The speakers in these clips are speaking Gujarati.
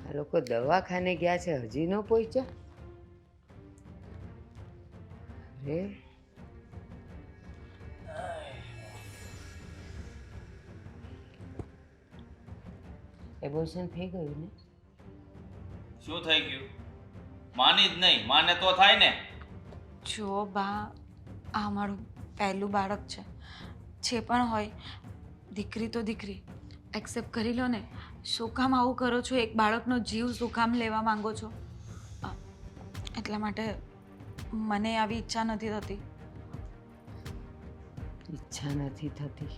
આ લોકો દવાખાને ગયા છે, હજી ન પહોંચ્યા? અરે એબોર્શન થઈ ગયું ને? શું થઈ ગયું? માની જ નહીં, માને તો થાય ને. જો બા, આ મારું પહેલું બાળક છે. જે પણ હોય, દીકરી તો દીકરી એક્સેપ્ટ કરી લો ને. શું કામ આવું કરો છો? એક બાળકનો જીવ શું કામ લેવા માંગો છો? એટલા માટે મને આવી ઈચ્છા નથી થતી. ઈચ્છા નથી થતી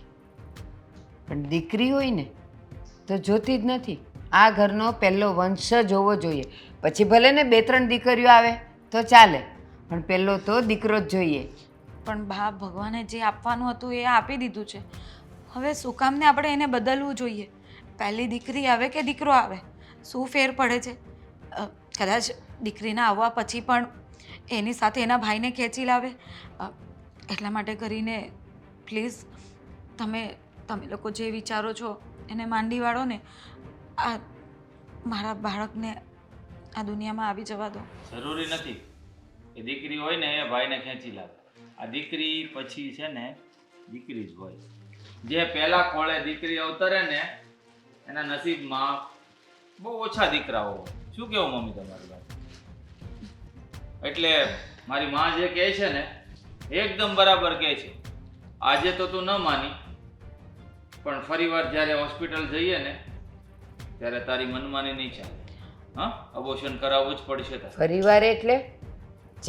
પણ દીકરી હોય ને તો જોતી જ નથી. આ ઘરનો પહેલો વંશ જ હોવો જોઈએ. પછી ભલે ને 2-3 દીકરીઓ આવે તો ચાલે, પણ પહેલો તો દીકરો જ જોઈએ. પણ બા, ભગવાને જે આપવાનું હતું એ આપી દીધું છે. હવે શું કામને આપણે એને બદલવું જોઈએ? પહેલી દીકરી આવે કે દીકરો આવે, શું ફેર પડે છે? કદાચ દીકરીના આવવા પછી પણ એની સાથે એના ભાઈને ખેંચી લાવે. એટલા માટે કરીને પ્લીઝ તમે લોકો જે વિચારો છો એને માંડી વાળો ને. આ મારા બાળકને આ દુનિયામાં આવી જવા દો. જરૂરી નથી એ દીકરી હોય ને એ ભાઈને ખેંચી લાવે. આ દીકરી પછી છે ને દીકરી જ હોય. જે પહેલા ખોળે દીકરી અવતરે ને એના નસીબમાં બહુ ઓછા દીકરાઓ હોય. શું કેવું મમ્મી તમારી વાત? એટલે મારી માં જે કહે છે ને એકદમ બરાબર કહે છે. આજે તો તું ન માની, પણ ફરીવાર જ્યારે હોસ્પિટલ જઈએ ને ત્યારે તારી મનમાની નહીં ચાલે. હા, અબોર્શન કરાવવું જ પડશે તારે. ફરીવાર એટલે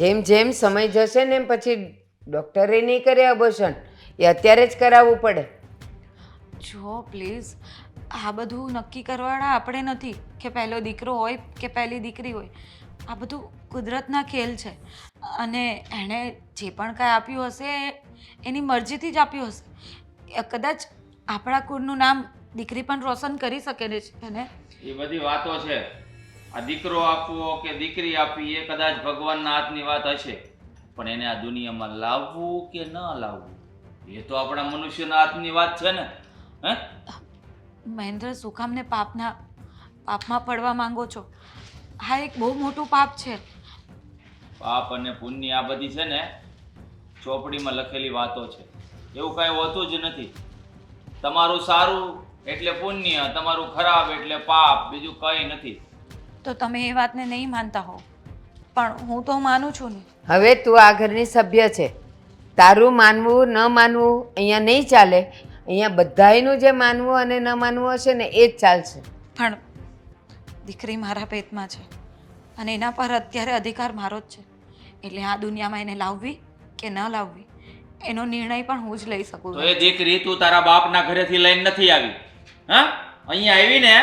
જેમ જેમ સમય જશે ને એમ પછી ડૉક્ટરે નહીં કરે અબોર્શન, એ અત્યારે જ કરાવવું પડે. જો પ્લીઝ, આ બધું નક્કી કરવાવાળા આપણે નથી કે પહેલો દીકરો હોય કે પહેલી દીકરી હોય. આ બધું કુદરતના ખેલ છે અને એણે જે પણ કાંઈ આપ્યું હશે એની મરજીથી જ આપ્યું હશે. કદાચ આપણા કુળનું નામ દીકરી પણ રોશન કરી શકે છે ને. એ બધી વાતો છે. આ દીકરો આપવો કે દીકરી આપવી એ કદાચ ભગવાનના હાથની વાત હશે, પણ એને આ દુનિયામાં લાવવું કે ન લાવવું એ તો આપણા મનુષ્યના હાથની વાત છે ને. હે મહેન્દ્ર, સુખામને પાપમાં પડવા માંગો છો? આ એક બહુ મોટું પાપ છે. પાપ અને પુણ્ય આ બધી છે ને ચોપડીમાં લખેલી વાતો છે. એવું કાંઈ હોતું જ નથી. તમારું સારું એટલે પુણ્ય, તમારું ખરાબ એટલે પાપ, બીજું કંઈ નથી. તો તમે એ વાતને નહીં માનતા હો, પણ હું તો માનું છું ને. હવે તું આ ઘરની સભ્ય છે, તારું માનવું ન માનવું અહીંયા નહીં ચાલે. અહીંયા બધાયનું જે માનવું અને ન માનવું હશે ને એ જ ચાલશે. પણ દીકરી મારા પેટમાં છે અને એના પર અત્યારે અધિકાર મારો જ છે. એટલે આ દુનિયામાં એને લાવવી કે ન લાવવી એનો નિર્ણય પણ હું જ લઈ શકું તો છું. એ દીકરી તું તારા બાપના ઘરેથી લઈને નથી આવી. હા, અહીંયા આવી ને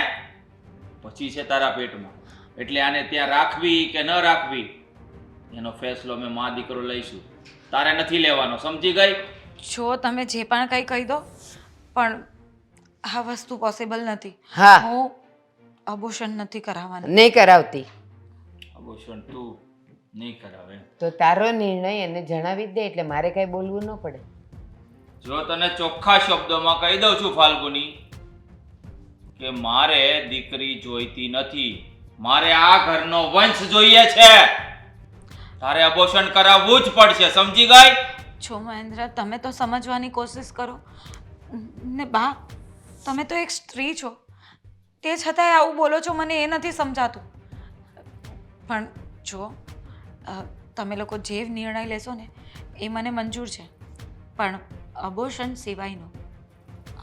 પછી છે તારા પેટમાં. એટલે આને ત્યાં રાખવી કે ન રાખવી એનો ફેસલો મેં મા દીકરો લઈશું. તારે નથી લેવાનો, સમજી ગઈ? જો તમે જે પણ કંઈ કહી દો, પણ આ વસ્તુ પોસિબલ નથી. હા, હું અબોર્શન નથી કરાવવાની. નહીં કરાવતી અબોર્શન તું નહીં કરાવે. તો તારો નિર્ણય એને જણાવી જ દે, એટલે મારે કાંઈ બોલવું ન પડે. જો તને ચોખ્ખા શબ્દોમાં કહી દઉં છું ફાલ્ગુની કે મારે દીકરી જોઈતી નથી. મારે આ ઘરનો વંશ જોઈએ છે. તારે અબોર્શન કરાવવું જ પડશે, સમજી ગઈ? છો મહેન્દ્ર, તમે તો સમજવાની કોશિશ કરો ને. બા, તમે તો એક સ્ત્રી છો, તે છતાંય આવું બોલો છો, મને એ નથી સમજાતું. પણ જો તમે લોકો જે નિર્ણય લેશો ને એ મને મંજૂર છે, પણ અબોર્શન સિવાયનો.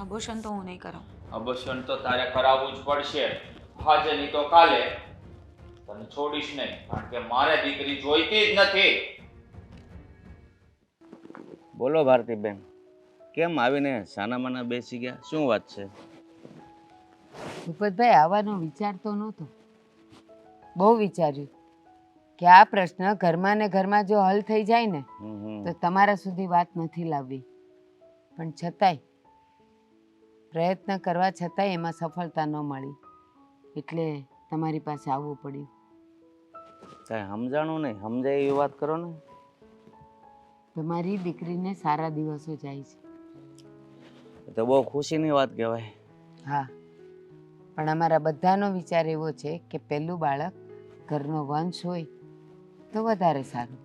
અબોર્શન તો હું નહીં કરાવું. અબોર્શન તો તારે કરાવવું જ પડશે. આજે નહીં તો કાલે. તને છોડીશ નહીં, કારણ કે મારે દીકરી જોઈતી જ નથી. બોલો ભારતીબેન, કેમ આવીને સાનામાના બેસી ગયા? શું વાત છે? ભૂપતભાઈ, આવવાનો વિચાર તો નહોતો. બહુ વિચાર્યું કે આ પ્રશ્ન ઘરમાં ને ઘરમાં જો હલ થઈ જાય ને તો તમારા સુધી વાત નથી લાવવી, પણ છતાંય પ્રયત્ન કરવા છતાંય એમાં સફળતા ન મળી, એટલે તમારી પાસે આવવું પડ્યું. કાંઈ સમજાણું નહીં, સમજાય એવી વાત કરો ને. તમારી દીકરીને સારા દિવસો જાય છે. એ તો બહુ ખુશીની વાત કહેવાય. હા, પણ અમારા બધાનો વિચાર એવો છે કે પહેલું બાળક ઘરનો વંશ હોય તો વધારે સારું.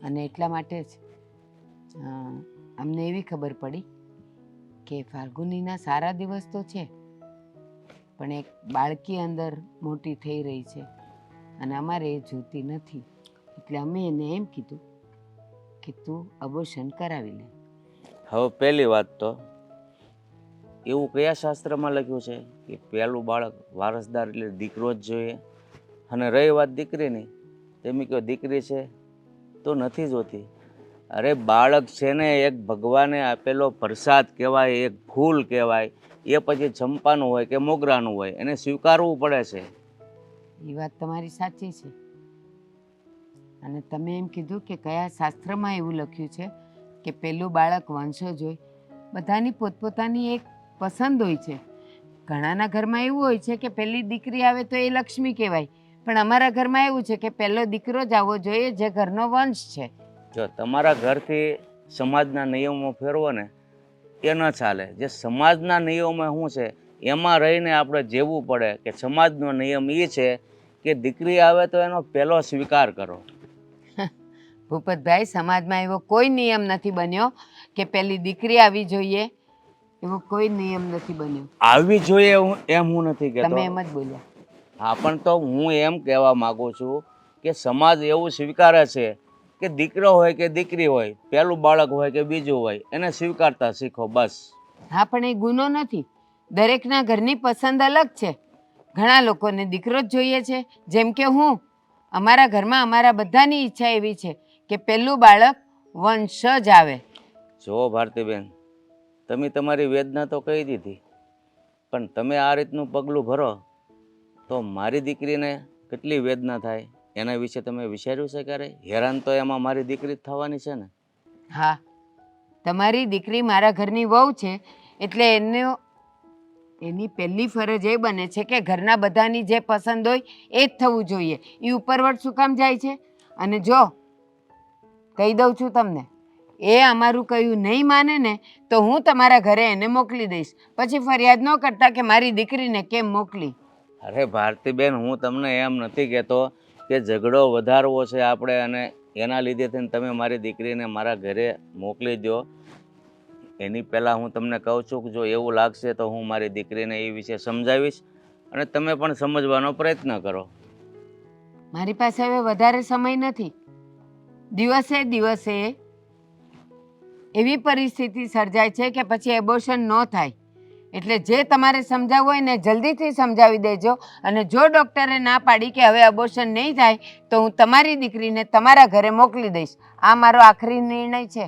અને એટલા માટે જ અમને એવી ખબર પડી કે ફાલ્ગુનીના સારા દિવસ તો છે, પણ એક બાળકી અંદર મોટી થઈ રહી છે અને અમારે એ જોતી નથી. એટલે અમે એને એમ કીધું કે તું અબોર્શન કરાવી લે. હવે પહેલી વાત તો એવું કયા શાસ્ત્રમાં લખ્યું છે કે પહેલું બાળક વારસદાર એટલે દીકરો જ જોઈએ? અને રહી વાત દીકરીની, તમે કહો દીકરી છે તો નથી જોતી. અરે બાળક છે ને એક ભગવાને આપેલો પ્રસાદ કહેવાય, એક ફૂલ કહેવાય. એ પછી ચંપાનું હોય કે મોગરાનું હોય, એને સ્વીકારવું પડે છે. એ વાત તમારી સાચી છે. અને તમે એમ કીધું કે કયા શાસ્ત્રમાં એવું લખ્યું છે કે પહેલું બાળક વંશજ હોય. બધાની પોતપોતાની એક પસંદ હોય છે. ઘણાના ઘરમાં એવું હોય છે કે પહેલી દીકરી આવે તો એ લક્ષ્મી કહેવાય, પણ અમારા ઘરમાં એવું છે કે પહેલો દીકરો જ આવવો જોઈએ જે ઘરનો વંશ છે. જો તમારા ઘરથી સમાજના નિયમો ફેરવો ને એ ન ચાલે. જે સમાજના નિયમો શું છે એમાં રહીને આપણે જેવવું પડે. કે સમાજનો નિયમ એ છે કે દીકરી આવે તો એનો પહેલો સ્વીકાર કરો. ભૂપતભાઈ, સમાજમાં એવો કોઈ નિયમ નથી બન્યો કે પહેલી દીકરી આવી જોઈએ. એવો કોઈ નિયમ નથી બન્યો. આવી જોઈએ એમ હું નથી કહેતો. તમે એમ જ બોલ્યા. હા, પણ તો હું એમ કહેવા માંગુ છું કે સમાજ એવું સ્વીકારે છે કે દીકરો હોય કે દીકરી હોય, પહેલું બાળક હોય કે બીજું હોય, એને સ્વીકારતા શીખો બસ. હા, પણ એ ગુનો નથી. દરેકના ઘરની પસંદ અલગ છે. ઘણા લોકોને દીકરો જ જોઈએ છે, જેમ કે હું. અમારા ઘરમાં અમારા બધાની ઈચ્છા એવી છે કે પહેલું બાળક વંશ જ આવે. જો ભારતીબેન, તમે તમારી વેદના તો કહી દીધી, પણ તમે આ રીતનું પગલું ભરો તો મારી દીકરીને કેટલી વેદના થાય એના વિશે તમે વિચાર્યું છે ક્યારે? હેરાન તો એમાં મારી દીકરી જ થવાની છે ને. હા, તમારી દીકરી મારા ઘરની વહુ છે, એટલે એની પહેલી ફરજ એ બને છે કે ઘરના બધાની જે પસંદ હોય એ જ થવું જોઈએ. એ ઉપરવટ શું કામ જાય છે? અને જો કહી દઉં છું તમને, એ અમારું કહ્યું નહીં માને ને તો હું તમારા ઘરે એને મોકલી દઈશ. પછી ફરિયાદ ન કરતા કે મારી દીકરીને કેમ મોકલી. અરે ભારતીબેન, હું તમને એમ નથી કહેતો કે ઝઘડો વધારવો છે આપણે અને એના લીધે થઈને તમે મારી દીકરીને મારા ઘરે મોકલી દો. એની પહેલાં હું તમને કહું છું કે જો એવું લાગશે તો હું મારી દીકરીને એ વિશે સમજાવીશ અને તમે પણ સમજવાનો પ્રયત્ન કરો. મારી પાસે હવે વધારે સમય નથી. દિવસે દિવસે એવી પરિસ્થિતિ સર્જાય છે કે પછી એબોર્શન ન થાય. એટલે જે તમારે સમજાવવું હોય ને જલ્દીથી સમજાવી દેજો. અને જો ડૉક્ટરે ના પાડી કે હવે એબોર્શન નહીં થાય તો હું તમારી દીકરીને તમારા ઘરે મોકલી દઈશ. આ મારો આખરી નિર્ણય છે.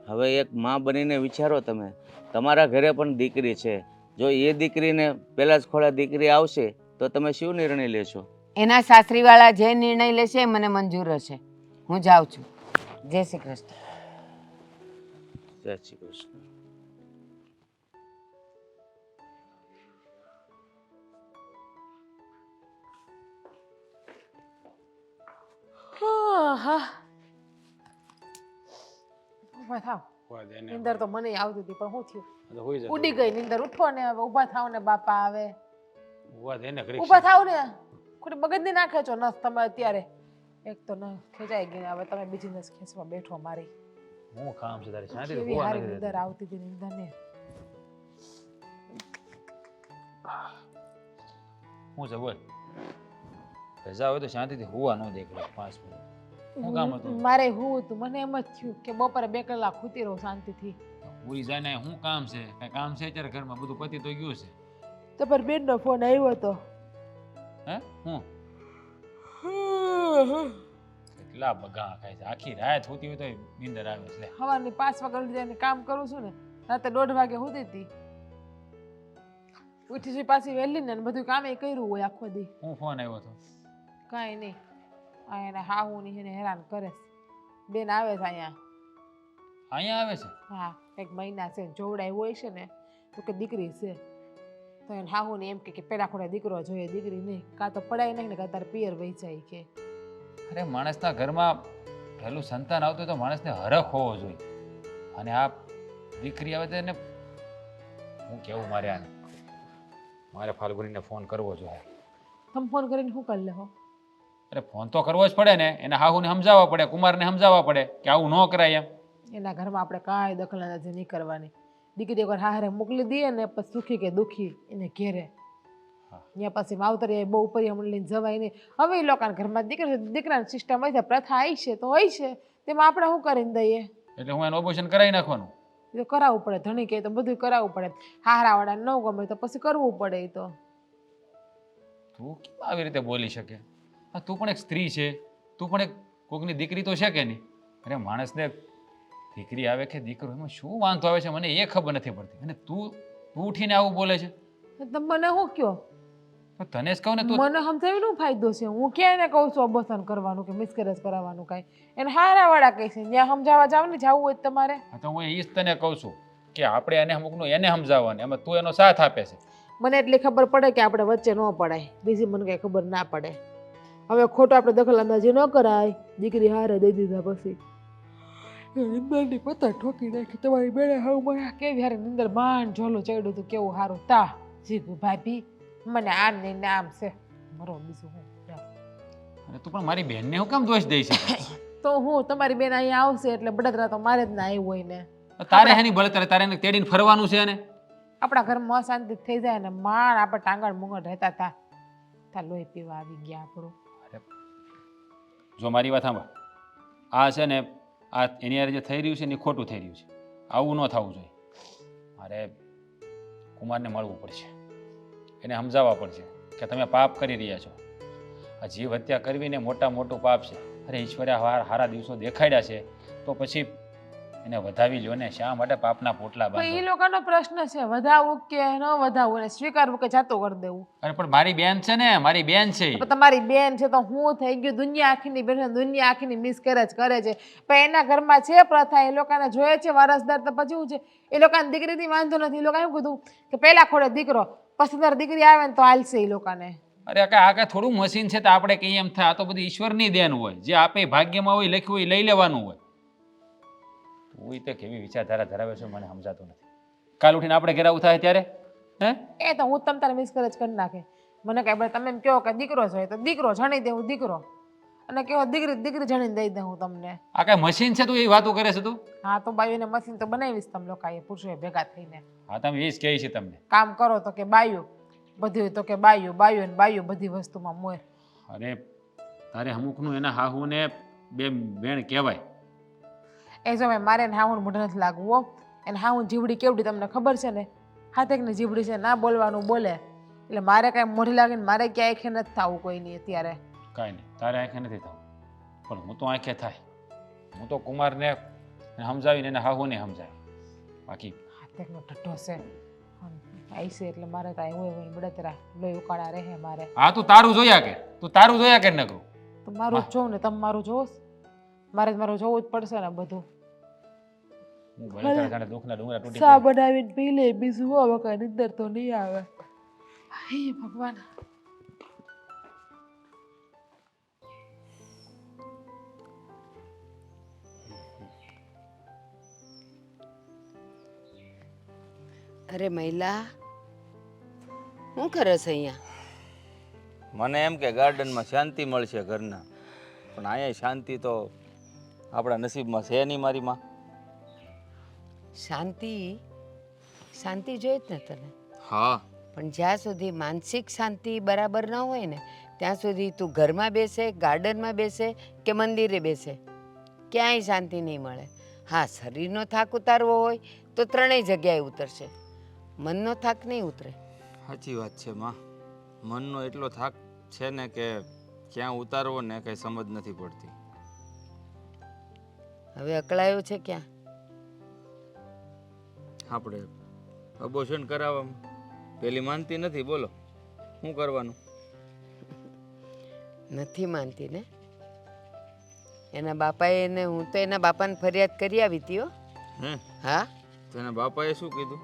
હવે એક માં બનીને વિચારો તમે, તમારા ઘરે પણ દીકરી છે. જો એ દીકરીને પહેલાં જ ખોળે દીકરી આવશે તો તમે શું નિર્ણય લેશો? એના સાસરીવાળા જે નિર્ણય લેશે એ મને મંજૂર હશે. હું જાઉં છું. જય શ્રી કૃષ્ણ. જય શ્રી કૃષ્ણ. ઊભા થાવ. નીંદર તો મને આવતી હતી પણ શું થયું? ઉડી ગઈ નીંદર. ઉઠો ને હવે ઊભા થાવ ને બાપા. હવે ઊભા થાવ ને. ખોટી બગડની ના ખેંચો નસ તમે અત્યારે. એક તો નસ ખેંચાઈ ગઈ ને હવે તમે બીજી નસ ખેંચવા બેઠો મારી. હું કામ છે તારી શાંતિ કેવી હારી નીંદર આવતી હતી નીંદર ને. હું છે બોલ. રજા હોય તો શાંતિથી હુવા ન દેખાય 5 મિનિટ. શું કામ હતું? મારે હું હતું મને એમ જ થયું કે બપોરે 2 કલાક ખૂતી રહું શાંતિથી. હુઈ જાય ને શું કામ છે? કઈ કામ છે અત્યારે ઘરમાં? બધું પતી તો ગયું છે. તો પર બેનનો ફોન આવ્યો હતો. હે? હું કેટલા બગા ખાય છે. આખી રાત હોતી હોય તો નીંદર આવે છે. સવારની 5 વાગે ઉઠી જઈને કામ કરું છું ને. રાતે 1:30 વાગે હોતી હતી. ઉઠી છું પાછી વહેલી ને બધું કામે કર્યું હોય આખો દી. હું ફોન આવ્યો હતો? કાંઈ નહીં. આ એને હાહુ ની એને હેરાન કરે છે. બેન આવે છે અહીંયા. અહીંયા આવે છે? હા, 1 મહિના છે. જોવડાય હોય છે ને તો કે દીકરી છે. તો એને હાહુ ને એમ કે પેલા ખોટા દીકરો જોઈએ, દીકરી નહીં. કાં તો પડાય નહીં ને કાં તારે પિયર વહી જાય કે. અરે માણસના ઘરમાં પહેલું સંતાન આવતું હોય તો માણસને હરખ હોવો જોઈએ. અને આ દીકરી આવે તો એને હું કેવું મારે આને મારે ફાલ્ગુનીને ફોન કરવો જોઈએ. તમે ફોન કરીને શું કરી લેહો? અરે ફોન તો કરવો જ પડે ને, એના હાહુને સમજાવવા પડે, કુમારને સમજાવવા પડે કે આવું ન કરાય એમ. એના ઘરમાં આપણે કાંઈ દખલઅંદાજી નહીં કરવાની. દીકરી એકવાર હારે મોકલી દઈએ ને પછી સુખી કે દુખી એને ઘેરે. હા. ત્યાં પછી માવતરી બહુ ઉપર લઈને જવાય નહીં. હવે એ લોકોના ઘરમાં દીકરાની સિસ્ટમ હોય છે, પ્રથા આવી છે તો હોય છે, તેમાં આપણે શું કરીને દઈએ? એટલે હું એનું ઓપરેશન કરાવી નાખવાનું. એ તો કરાવવું પડે, ધણી કહે તો બધું કરાવવું પડે. હારાવાળાને ન ગમે તો પછી કરવું પડે. એ તો તું કેમ આવી રીતે બોલી શકે? હા, તું પણ એક સ્ત્રી છે, તું પણ એક કોકની દીકરી તો છે કે નહીં? અરે માણસને દીકરી આવે કે દીકરો એમાં શું વાંધો આવે છે મને એ ખબર નથી પડતી. અને તું ઉઠીને આવું બોલે છે. તમે મને શું કહો? તો તને જ કહું ને, તું મને સમજાવીનો ફાયદો છે? હું ક્યાં એને કહું છું અબોસન કરવાનું કે મિસકેરેજ કરાવવાનું કાંઈ? એને હારાવાળા કહે છે, ત્યાં સમજાવવા જાવ ને, જવું હોય તમારે. હા, તો હું એ જ તને કહું છું કે આપણે એને અમુકનું એને સમજાવવાનું, એમાં તું એનો સાથ આપે છે. મને એટલી ખબર પડે કે આપણે વચ્ચે ન પડાય, બીજી મને કઈ ખબર ના પડે. હવે ખોટો આપણે દખલ અંદાજી ન કરાય. દીકરી હારે દઈ દીધા પછી નિંદરની પત્તા ઠોકી નાખી. તમારી બેડે હવે મને કેવી હારે નિંદર માંડ ઝોલું ચડ્યું હતું, કેવું સારું તા જીગુ ભાભી મને આમ નહીં ને આમ છે મરો બીજું હું. અને તું પણ મારી બહેનને હું કેમ દોષ દઈ છે? તો હું તમારી બેન અહીંયા આવશે એટલે બળતરા તો મારે જ ના આવી હોય ને. તારે હેની બળતરે? તારે એને તેડીને ફરવાનું છે ને? આપણા ઘરમાં અશાંતિ થઈ જાય ને માણ આપણે ટાંગણ મુંગળ રહેતા હતા તા લોહી પીવા આવી ગયા આપણું. જો મારી વાત સાંભળ, આ છે ને આ એની યારે જે થઈ રહ્યું છે ને એ ખોટું થઈ રહ્યું છે. આવું ન થવું જોઈએ. મારે કુમારને મળવું પડશે, એને સમજાવવા પડશે કે તમે પાપ કરી રહ્યા છો. આ જીવ હત્યા કરવી ને મોટું પાપ છે. અરે ઈશ્વરે હારા દિવસો દેખાડ્યા છે તો પછી એને વધાવી લ્યો ને. શા માટે પાપના પોટલા એ બાંધો? લોકોનો પ્રશ્ન છે વધાવવું કે ન વધાવવું ને સ્વીકારવું કે જાતો કરી દેવું. અરે પણ મારી બેન છે ને, મારી બેન છે. પણ તમારી બેન છે તો હું થઈ ગયું? દુનિયા આખીની બેન, દુનિયા આખીની મિસકેરેજ કરે છે પણ એના ઘરમાં છે પ્રથા, એ લોકોને જોઈએ છે વારસદાર. તો પછી શું છે? એ લોકોને દીકરીથી વાંધો નથી. એ લોકો એમ કીધું કે પહેલા ખોડે દીકરો, પછી તારી દીકરી આવે ને તો હાલશે એ લોકોને. અરે આ કાંઈ થોડું મશીન છે તો આપણે કહીએ એમ થાય? આ તો બધી ઈશ્વરની દેન હોય, જે આપે ભાગ્યમાં હોય લખ્યું હોય લઈ લેવાનું હોય. તું તે કેવી વિચારધારા ધરાવે છે મને સમજાતું નથી. કાલ ઉઠીને આપણે ઘેર આવું થાય ત્યારે એ તો હું તમ તારે મિસકેરેજ કરી નાખે. મને કઈ તમે એમ કહો કે દીકરો જોઈએ તો દીકરો જણી દે, હું દીકરો, અને કહો દીકરી જણીને દઈ દઉં હું તમને. આ કઈ મશીન છે? તું એ વાતો કરે છે તું? હા તો બાયુને મશીન તો બનાવીશ તમે લોકો એ પુરુષોએ ભેગા થઈને. હા, તમે એ જ કહે છે તમને. કામ કરો તો કે બાયું, બધું તો કે બાયું બાયું ને બાયું બધી વસ્તુમાં મોય. અરે તારે અમુકનું એના હાહુને બે બેન કહેવાય. એ જો મારે ને હાહુને મોઢે નથી લાગવું હો. એને હાહુને જીવડી કેવડી તમને ખબર છે ને? હાથેકની જીવડી છે, ના બોલવાનું બોલે. એટલે મારે કાંઈ મોઢે લાગીને મારે ક્યાંય આંખે નથી થવું કોઈની અત્યારે. કાંઈ નહીં, તારે આંખે નથી થવું, પણ હું તો આંખે થાય. હું તો કુમારને સમજાવીને એને હાહુને સમજાવી. બાકી હાથેકનો ઠઠ્ઠો છે આવી છે એટલે મારે કાંઈ હોય બળતરા લોહી ઉકાળા રહે મારે. હા, તું તારું જોયા કે? તું તારું જોયા કે નકરું? તો મારું જ જોઉં ને, તમે મારું જોવો? મારે જ મારું જોવું જ પડશે ને બધું. હું બળતરા જાણે દુઃખના ડુંગરા તૂટી સા બનાવીને પી લે, બીજું હવે કઈ નિંદર તો નહીં આવે. હે ભગવાન. અરે મહિલા, શું કરે છે અહીંયા? મને એમ કે ગાર્ડનમાં શાંતિ મળશે ઘરના, પણ અહીંયા શાંતિ તો આપણા નસીબમાં છે નહીં મારી માં. શાંતિ શાંતિ જોઈએ જ ને તને? હા, પણ જ્યાં સુધી માનસિક શાંતિ બરાબર ન હોય ને ત્યાં સુધી તું ઘરમાં બેસે, ગાર્ડનમાં બેસે કે મંદિરે બેસે, ક્યાંય શાંતિ નહીં મળે. હા, શરીરનો થાક ઉતારવો હોય તો ત્રણેય જગ્યાએ ઉતરશે, મનનો થાક નહીં ઉતરે. સાચી વાત છે માં. મનનો એટલો થાક છે ને કે ક્યાં ઉતારવો ને કંઈ સમજ નથી પડતી. હવે અકળાયો છે ક્યાં? આપણે અબોર્શન કરાવવામાં પેલી માનતી નથી, બોલો શું કરવાનું? નથી માનતી ને? એના બાપાએ એને, હું તો એના બાપાને ફરિયાદ કરી આવી હતી હો. હા, તો એના બાપાએ શું કીધું?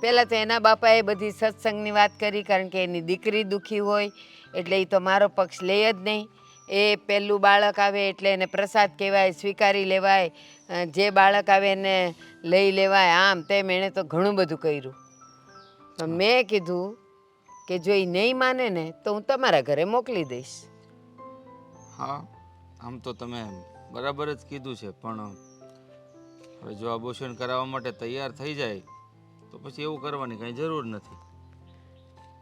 પહેલાં તો એના બાપાએ બધી સત્સંગની વાત કરી, કારણ કે એની દીકરી દુઃખી હોય એટલે એ તો મારો પક્ષ લે જ નહીં. એ પહેલું બાળક આવે એટલે એને પ્રસાદ કહેવાય, સ્વીકારી લેવાય, જે બાળક આવે એને લઈ લેવાય, આમ તેમ. એણે તો ઘણું બધું કર્યું. પણ મેં કીધું કે જો એ નહીં માને ને તો હું તમારા ઘરે મોકલી દઈશ. હા, આમ તો તમે બરાબર જ કીધું છે, પણ હવે જો અબોર્શન કરાવવા માટે તૈયાર થઈ જાય તો પછી એવું કરવાની કાંઈ જરૂર નથી.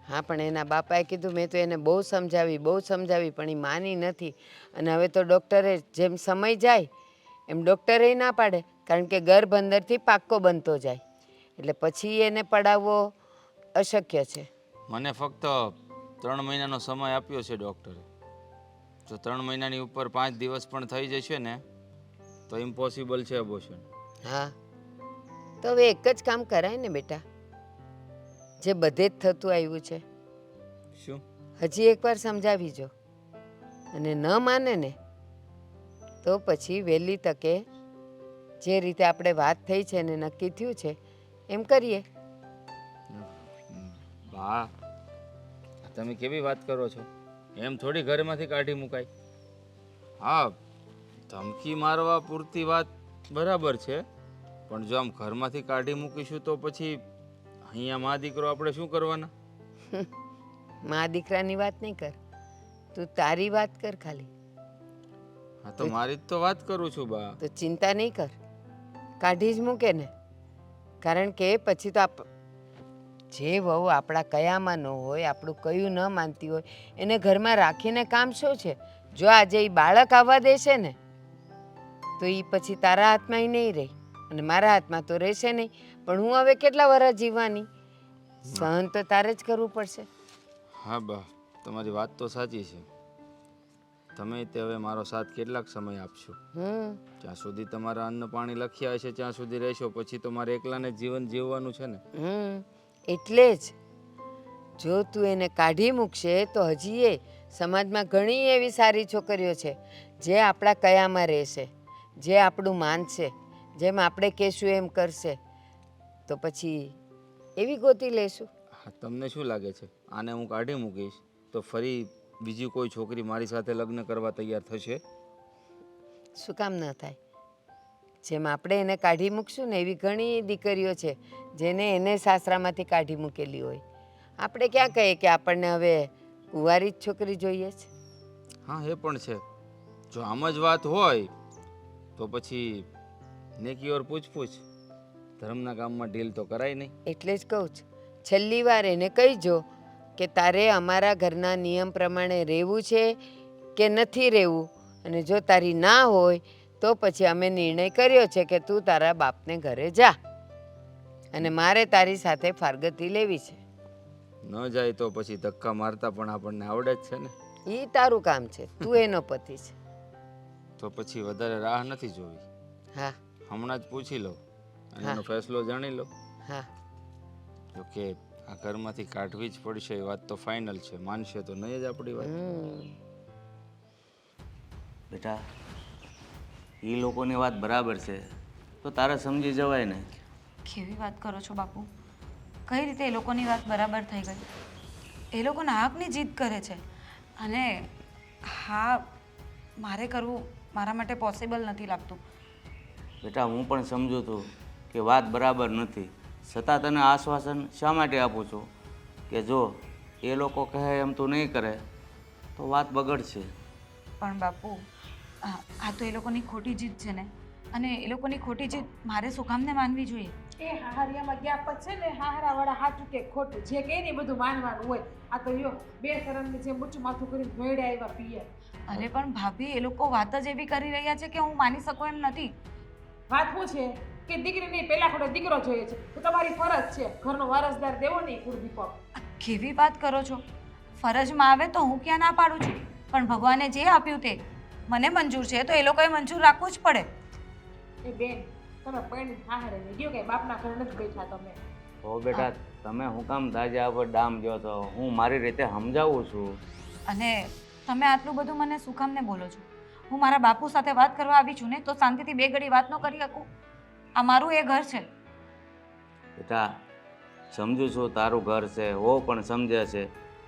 હા, પણ એના બાપાએ કીધું, મેં તો એને બહુ સમજાવી પણ એ માની નથી. અને હવે તો ડૉક્ટરે જેમ સમય જાય એમ ડૉક્ટરે ના પાડે, કારણ કે ગર્ભ અંદરથી પાક્કો બનતો જાય, એટલે પછી એને પડાવવો અશક્ય છે. મને ફક્ત 3 મહિનાનો સમય આપ્યો છે ડૉક્ટરે. જો 3 મહિનાની ઉપર 5 દિવસ પણ થઈ જશે ને તો ઇમ્પોસિબલ છે અબોર્શન. હા, તો હવે એક જ કામ કરાય ને બેટા, જે બધે જ થતું આવ્યું છે. શું? હજી એકવાર સમજાવી જો, અને ન માને ને તો પછી વહેલી તકે જે રીતે આપણે વાત થઈ છે ને નક્કી થયું છે એમ કરીએ. બા, તમે કેવી વાત કરો છો? એમ થોડી ઘરમાંથી કાઢી મુકાય. હા, ધમકી મારવા પૂરતી વાત બરાબર છે, પણ જો આમ ઘરમાંથી કાઢી મૂકીશું તો પછી અહીંયા મા દીકરો આપણે શું કરવાના? મા દીકરાની વાત નહીં કર, તું તારી વાત કર ખાલી. હા, તો મારી જ તો વાત કરું છું બા. તો ચિંતા નહીં કર, કાઢી જ મૂકે ને. કારણ કે પછી તો જે વહુ આપણા કયામાં ન હોય, આપણું કયું ન માનતી હોય, એને ઘરમાં રાખીને કામ શું છે? જો આજે એ બાળક આવવા દેશે ને તો એ પછી તારા હાથમાં ય નહીં રહે અને મારા હાથમાં તો રહેશે નહીં. પણ હું હવે કેટલા વર્ષ જીવવાની? સહન તો તારે જ કરવું પડશે. હા બા, તમારી વાત તો સાચી છે. તમે તે હવે મારો સાથ કેટલાક સમય આપશો? જ્યાં સુધી તમારા અન્ન પાણી લખ્યા હશે ત્યાં સુધી રહેશો, પછી તો મારે એકલાને જીવન જીવવાનું છે ને. એટલે જ જો તું એને કાઢી મૂકશે તો હજી એ સમાજમાં ઘણી એવી સારી છોકરીઓ છે જે આપણા કયામાં રહેશે, જે આપણું માનશે, જેમ આપણે કહેશું એમ કરશે. તો પછી એવી ગોતી લેશું. હા, તમને શું લાગે છે આને હું કાઢી મૂકીશ તો ફરી બીજી કોઈ છોકરી મારી સાથે લગ્ન કરવા તૈયાર થશે? શું કામ ન થાય? જેમ આપણે એને કાઢી મૂકશું ને એવી ઘણી દીકરીઓ છે જેને એને સાસરામાંથી કાઢી મૂકેલી હોય. આપણે ક્યાં કહીએ કે આપણને હવે કુંવારી જ છોકરી જોઈએ છે? હા, એ પણ છે. જો આમ જ વાત હોય તો પછી નેકી ઓર પૂછપૂછ, ધર્મના કામમાં ઢીલ તો કરાય નહીં. એટલે જ કહું છું, છેલ્લી વાર એને કહીજો કે તારે અમારા ઘરના નિયમ પ્રમાણે રહેવું છે કે નથી રહેવું, અને જો તારી ના હોય તો પછી અમે નિર્ણય કર્યો છે કે તું તારા બાપને ઘરે જા અને મારે તારી સાથે ફારગતી લેવી છે. ન જાય તો પછી ધક્કા મારતા પણ આપણને આવડે જ છે ને. એ તારું કામ છે, તું એનો પતિ છે. તો પછી વધારે રાહ નથી જોવી. હા હમણાં જ પૂછી લો અને હા. એનો ફેસલો જાણી લો. હા, જો કે આ ઘરમાંથી કાઢવી જ પડશે એ વાત તો ફાઇનલ છે. માનશે તો નહીં જ આપણી વાત. બેટા, એ લોકોની વાત બરાબર છે તો તારે સમજી જવાય ને. કેવી વાત કરો છો બાપુ? કઈ રીતે એ લોકોની વાત બરાબર થઈ ગઈ? એ લોકોના હકની જીદ કરે છે અને હા, મારે કરવું મારા માટે પોસિબલ નથી લાગતું. બેટા, હું પણ સમજુ છું કે વાત બરાબર નથી, છતાં તને આશ્વાસન શા માટે આપું છું કે જો એ લોકો કહે એમ તું નહીં કરે તો વાત બગડશે. પણ બાપુ, આ તો એ લોકોની ખોટી જીદ છે ને, અને એ લોકોની ખોટી જીદ મારે શું કામને માનવી જોઈએ? એ હાહરિયામાં ગયા પછી છે ને, હાહરાવાળા સાચું કે ખોટું જે કહે ને એ બધું માનવાનું હોય. આ તો યો બે શરમની જેમ ઊંચું માથું કરીને ભોયડા આવ્યા પિયર. અરે પણ ભાભી, એ લોકો વાત જ એવી કરી રહ્યા છે કે હું માની શકું એમ નથી. વાત શું છે કે દીકરીની પહેલા ખોટો દીકરો જોઈએ છે તો તમારી ફરજ છે ઘરનો વારસદાર દેવો નહીં કુળદીપક. કેવી વાત કરો છો? ફરજમાં આવે તો હું ક્યાં ના પાડું છું, પણ ભગવાને જે આપ્યું તે મને મંજૂર છે તો એ લોકોએ મંજૂર રાખવું જ પડે. એ બેન, તમે પૈણી હાહરે ને ગયો કે બાપના ઘરે નથી બેઠા તમે? હો બેટા, તમે હું કામ દાજા પર ડામ જો છો? હું મારી રીતે સમજાવું છું. અને તમે આટલું બધું મને શું કામને બોલો છો? હું મારા બાપુ સાથે વાત કરવા આવી છું ને, તો શાંતિથી બે ઘડી વાત ન કરી શકું? આ મારું એ ઘર છે. બેટા, સમજુ છું તારું ઘર છે, હો પણ સમજે છે,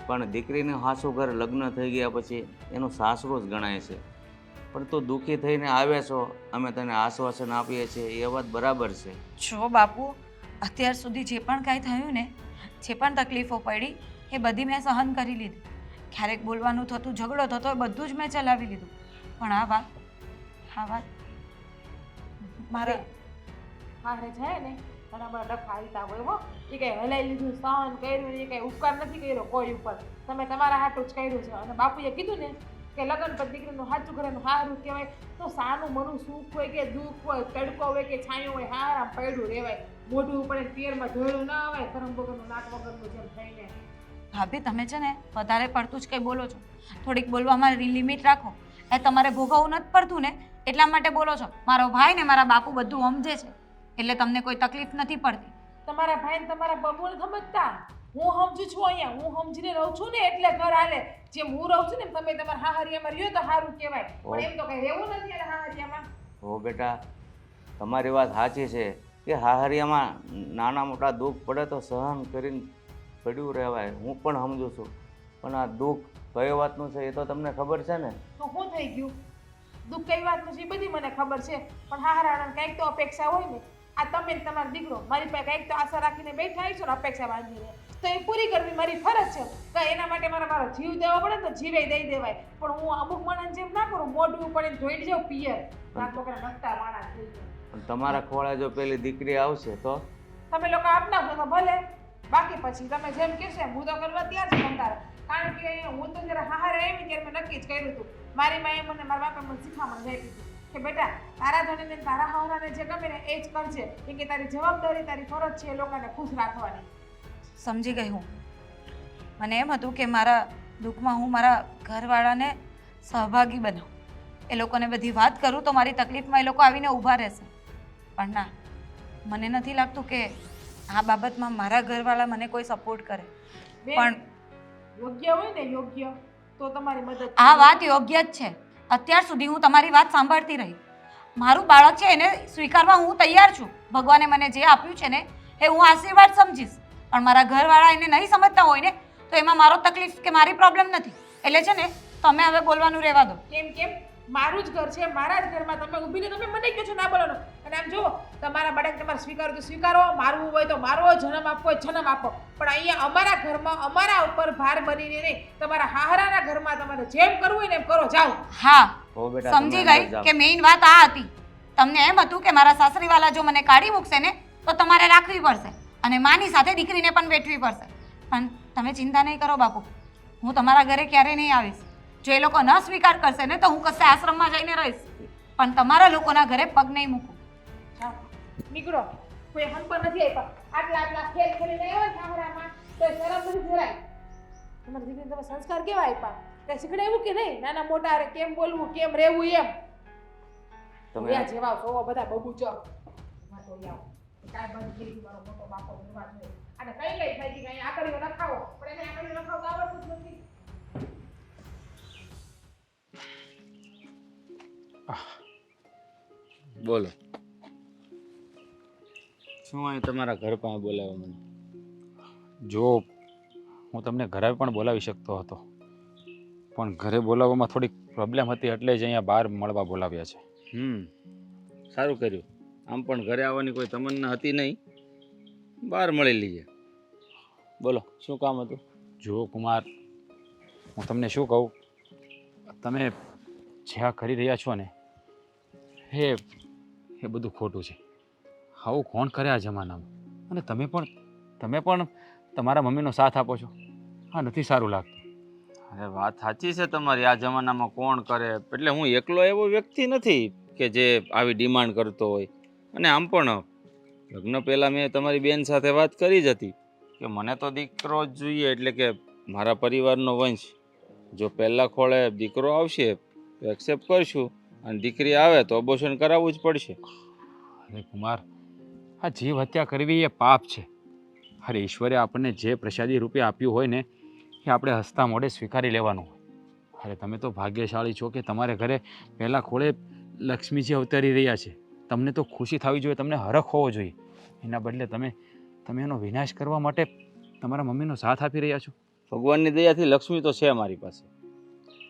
પણ દીકરીને સાસુ ઘર લગ્ન થઈ ગયા પછી એનું સાસરું જ ગણાય છે. પણ તું દુઃખી થઈને આવે છો, અમે તને આશ્વાસન આપીએ છીએ, એ વાત બરાબર છે. જો બાપુ, અત્યાર સુધી જે પણ કાંઈ થયું ને, જે પણ તકલીફો પડી, એ બધી મેં સહન કરી લીધી. ક્યારેક બોલવાનું થતું, ઝઘડો થતો, એ બધું જ મેં ચલાવી લીધું. પણ આ વાત મારા હારે જાય ને ઘણા બધા ડખા આવતા હોય હો. એ કઈ હલાઈ લીધું, સહન કર્યું, એ કઈ ઉપકાર નથી કર્યો કોઈ ઉપર. તમે તમારા હાટું જ કર્યું છે. અને બાપુએ કીધું ને કે લગ્ન પર દીકરીનું સાચું ઘરેનું હારું કહેવાય. તો સાનું મનું સુખ હોય કે દુઃખ હોય, તડકો હોય કે છાંયો હોય, હારામ પડ્યું રહેવાય. મોઢું ઉપર પિયરમાં ધોળું ના આવે, ધરમ વગરનું નાક વગરનું જેમ થઈને. ભાભી તમે છે ને વધારે પડતું જ કંઈ બોલો છો. થોડીક બોલવામાં લિમિટ રાખો. એ તમારે ભોગવવું નથી પડતું ને એટલા માટે બોલો છો. મારો ભાઈ ને મારા બાપુ બધું સમજે છે એટલે તમને કોઈ તકલીફ નથી પડતી. તમારા ભાઈ ને તમારા બબુને સમજતા. હું સમજુ છું અહીંયા, હું સમજીને રહું છું ને એટલે ઘર હાલે. જેમ હું રહું છું ને તમે તમારા હાહરિયામાં રહ્યો તો સારું કહેવાય. પણ એમ તો કઈ રહેવું નથી યાર હાહરિયામાં. હો બેટા, તમારી વાત સાચી છે કે હાહરિયામાં નાના મોટા દુઃખ પડે તો સહન કરીને પડ્યું રહેવાય. હું પણ સમજુ છું, પણ આ દુઃખ કઈ વાતનું છે એ તો તમને ખબર છે ને. તો શું થઈ ગયું? દુઃખ કઈ વાતનું છે એ બધી મને ખબર છે. પણ હાહરાણાને કંઈક તો અપેક્ષા હોય ને. આ તમે ને તમારો દીકરો મારી પાસે કંઈક તો આશા રાખીને બેઠા છો ને અપેક્ષા બાંધીને, તો એ પૂરી કરવી મારી ફરજ છે. તો એના માટે મારો જીવ દેવો પડે તો જીવે દઈ દેવાય. પણ હું અમુક માણસ જેમ ના કરું, મોઢું ઉપર જોઈ જાઉં પિયર નાક બકરા નકટા માણસ થઈ જાય. પણ તમારા ખોળે જો પેલી દીકરી આવશે તો તમે લોકો આપના છો તો ભલે, બાકી પછી તમે જેમ કહેશો એમ હું તો કરવા તૈયાર છું તમારે. કારણ કે હું તો જયારે હારે આવી ત્યારે મેં નક્કી જ કર્યું હતું. મારી માએ મને મારા બાપા મને શીખામણ દઈ દીધી કે બેટા તારા ધણીને તારા હાવરાને જે ગમે ને એ જ કરજે. એ કે તારી જવાબદારી તારી ફરજ છે એ લોકોને ખુશ રાખવાની. સમજી ગઈ હું. મને એમ હતું કે મારા દુઃખમાં હું મારા ઘરવાળાને સહભાગી બનાવું, એ લોકોને બધી વાત કરું તો મારી તકલીફમાં એ લોકો આવીને ઊભા રહેશે. પણ ના, મને નથી લાગતું કે આ બાબતમાં મારા ઘરવાળા મને કોઈ સપોર્ટ કરે. પણ યોગ્ય હોય ને યોગ્ય તો તમારી મદદ. આ વાત યોગ્ય જ છે. અત્યાર સુધી હું તમારી વાત સાંભળતી રહી. મારું બાળક છે એને સ્વીકારવા હું તૈયાર છું. ભગવાને મને જે આપ્યું છે ને એ હું આશીર્વાદ સમજીશ. પણ મારા ઘરવાળા એને નહીં સમજતા હોય ને તો એમાં મારો તકલીફ કે મારી પ્રોબ્લેમ નથી. એટલે છે ને તમે હવે બોલવાનું રહેવા દો. કેમ કેમ? મારું જ ઘર છે, મારા જ ઘરમાં તમે ઊભીને તમે મને કહો છો ના બોલવાનો. અને આમ જુઓ, તમારા બાળક તમારે સ્વીકારો તો સ્વીકારો, મારવું હોય તો મારો, જન્મ આપવો હોય જન્મ આપો. પણ અહીંયા અમારા ઘરમાં અમારા ઉપર ભાર બનીને નહીં, તમારા હાહરાના ઘરમાં તમારે જેમ કરવું હોય ને એમ કરો, જાઓ. હા, હો બેટા, સમજી તમે અંદર ગઈ જાઓ. કે મેઇન વાત આ હતી. તમને એમ હતું કે મારા સાસરીવાલા જો મને કાઢી મૂકશે ને તો તમારે રાખવી પડશે અને માની સાથે દીકરીને પણ બેઠવી પડશે. પણ તમે ચિંતા નહીં કરો બાપુ, હું તમારા ઘરે ક્યારેય નહીં આવીશ. જો એ લોકો ન સ્વીકાર કરશે ને તો હું કશે આશ્રમમાં જઈને રહીશ, પણ તમારા લોકોના ઘરે પગ નહીં મૂકું. જાઓ, નીકળો. કોઈ હંપ નથી આપ્યા. આટલા ખેલ ખેલીને આવ્યા ને હાહરામાં તો શરમ નથી જરાય. તમારી દીકરીને તમે સંસ્કાર કેવા આપ્યા? કઈ શીખડાવ્યું કે નહીં? નાના મોટા હારે કેમ બોલવું, કેમ રહેવું એમ. તમે ત્યાં જેવા જોવો બધા બબુ ચો. કાંઈ બંધ થઈ ગયું મારો મોટો બાપો વિવાહ છે. અને કઈ થઈ ગઈ કઈ આકડીઓ નખાવો, પણ એને આકડીઓ નખાવતા આવડતું જ નથી. બોલો, શું અહીં તમારા ઘર પાસે બોલાવ્યો મને? જો હું તમને ઘરે પણ બોલાવી શકતો હતો, પણ ઘરે બોલાવવામાં થોડીક પ્રોબ્લેમ હતી એટલે જ અહીંયા બહાર મળવા બોલાવ્યા છે. સારું કર્યું. આમ પણ ઘરે આવવાની કોઈ તમન્ના હતી નહીં, બહાર મળી લઈએ. બોલો, શું કામ હતું? જો કુમાર, હું તમને શું કહું, તમે જે આ કરી રહ્યા છો ને એ બધું ખોટું છે. આવું કોણ કરે આ જમાનામાં? અને તમે પણ તમારા મમ્મીનો સાથ આપો છો. આ નથી સારું લાગતું. અરે વાત સાચી છે તમારી. આ જમાનામાં કોણ કરે? એટલે હું એકલો એવો વ્યક્તિ નથી કે જે આવી ડિમાન્ડ કરતો હોય. અને આમ પણ લગ્ન પહેલાં મેં તમારી બેન સાથે વાત કરી જ હતી કે મને તો દીકરો જ જોઈએ, એટલે કે મારા પરિવારનો વંશ. જો પહેલાં ખોળે દીકરો આવશે તો એક્સેપ્ટ કરશું, અને દીકરી આવે તો અબોર્શન કરાવવું જ પડશે. અરે કુમાર, આ જીવ હત્યા કરવી એ પાપ છે. અરે ઈશ્વરે આપણને જે પ્રસાદી રૂપે આપ્યું હોય ને એ આપણે હસતા મોઢે સ્વીકારી લેવાનું હોય. અરે તમે તો ભાગ્યશાળી છો કે તમારે ઘરે પહેલાં ખોળે લક્ષ્મીજી અવતરી રહ્યા છે. તમને તો ખુશી થવી જોઈએ, તમને હરખ હોવો જોઈએ. એના બદલે તમે એનો વિનાશ કરવા માટે તમારા મમ્મીનો સાથ આપી રહ્યા છો. ભગવાનની દયાથી લક્ષ્મી તો છે મારી પાસે,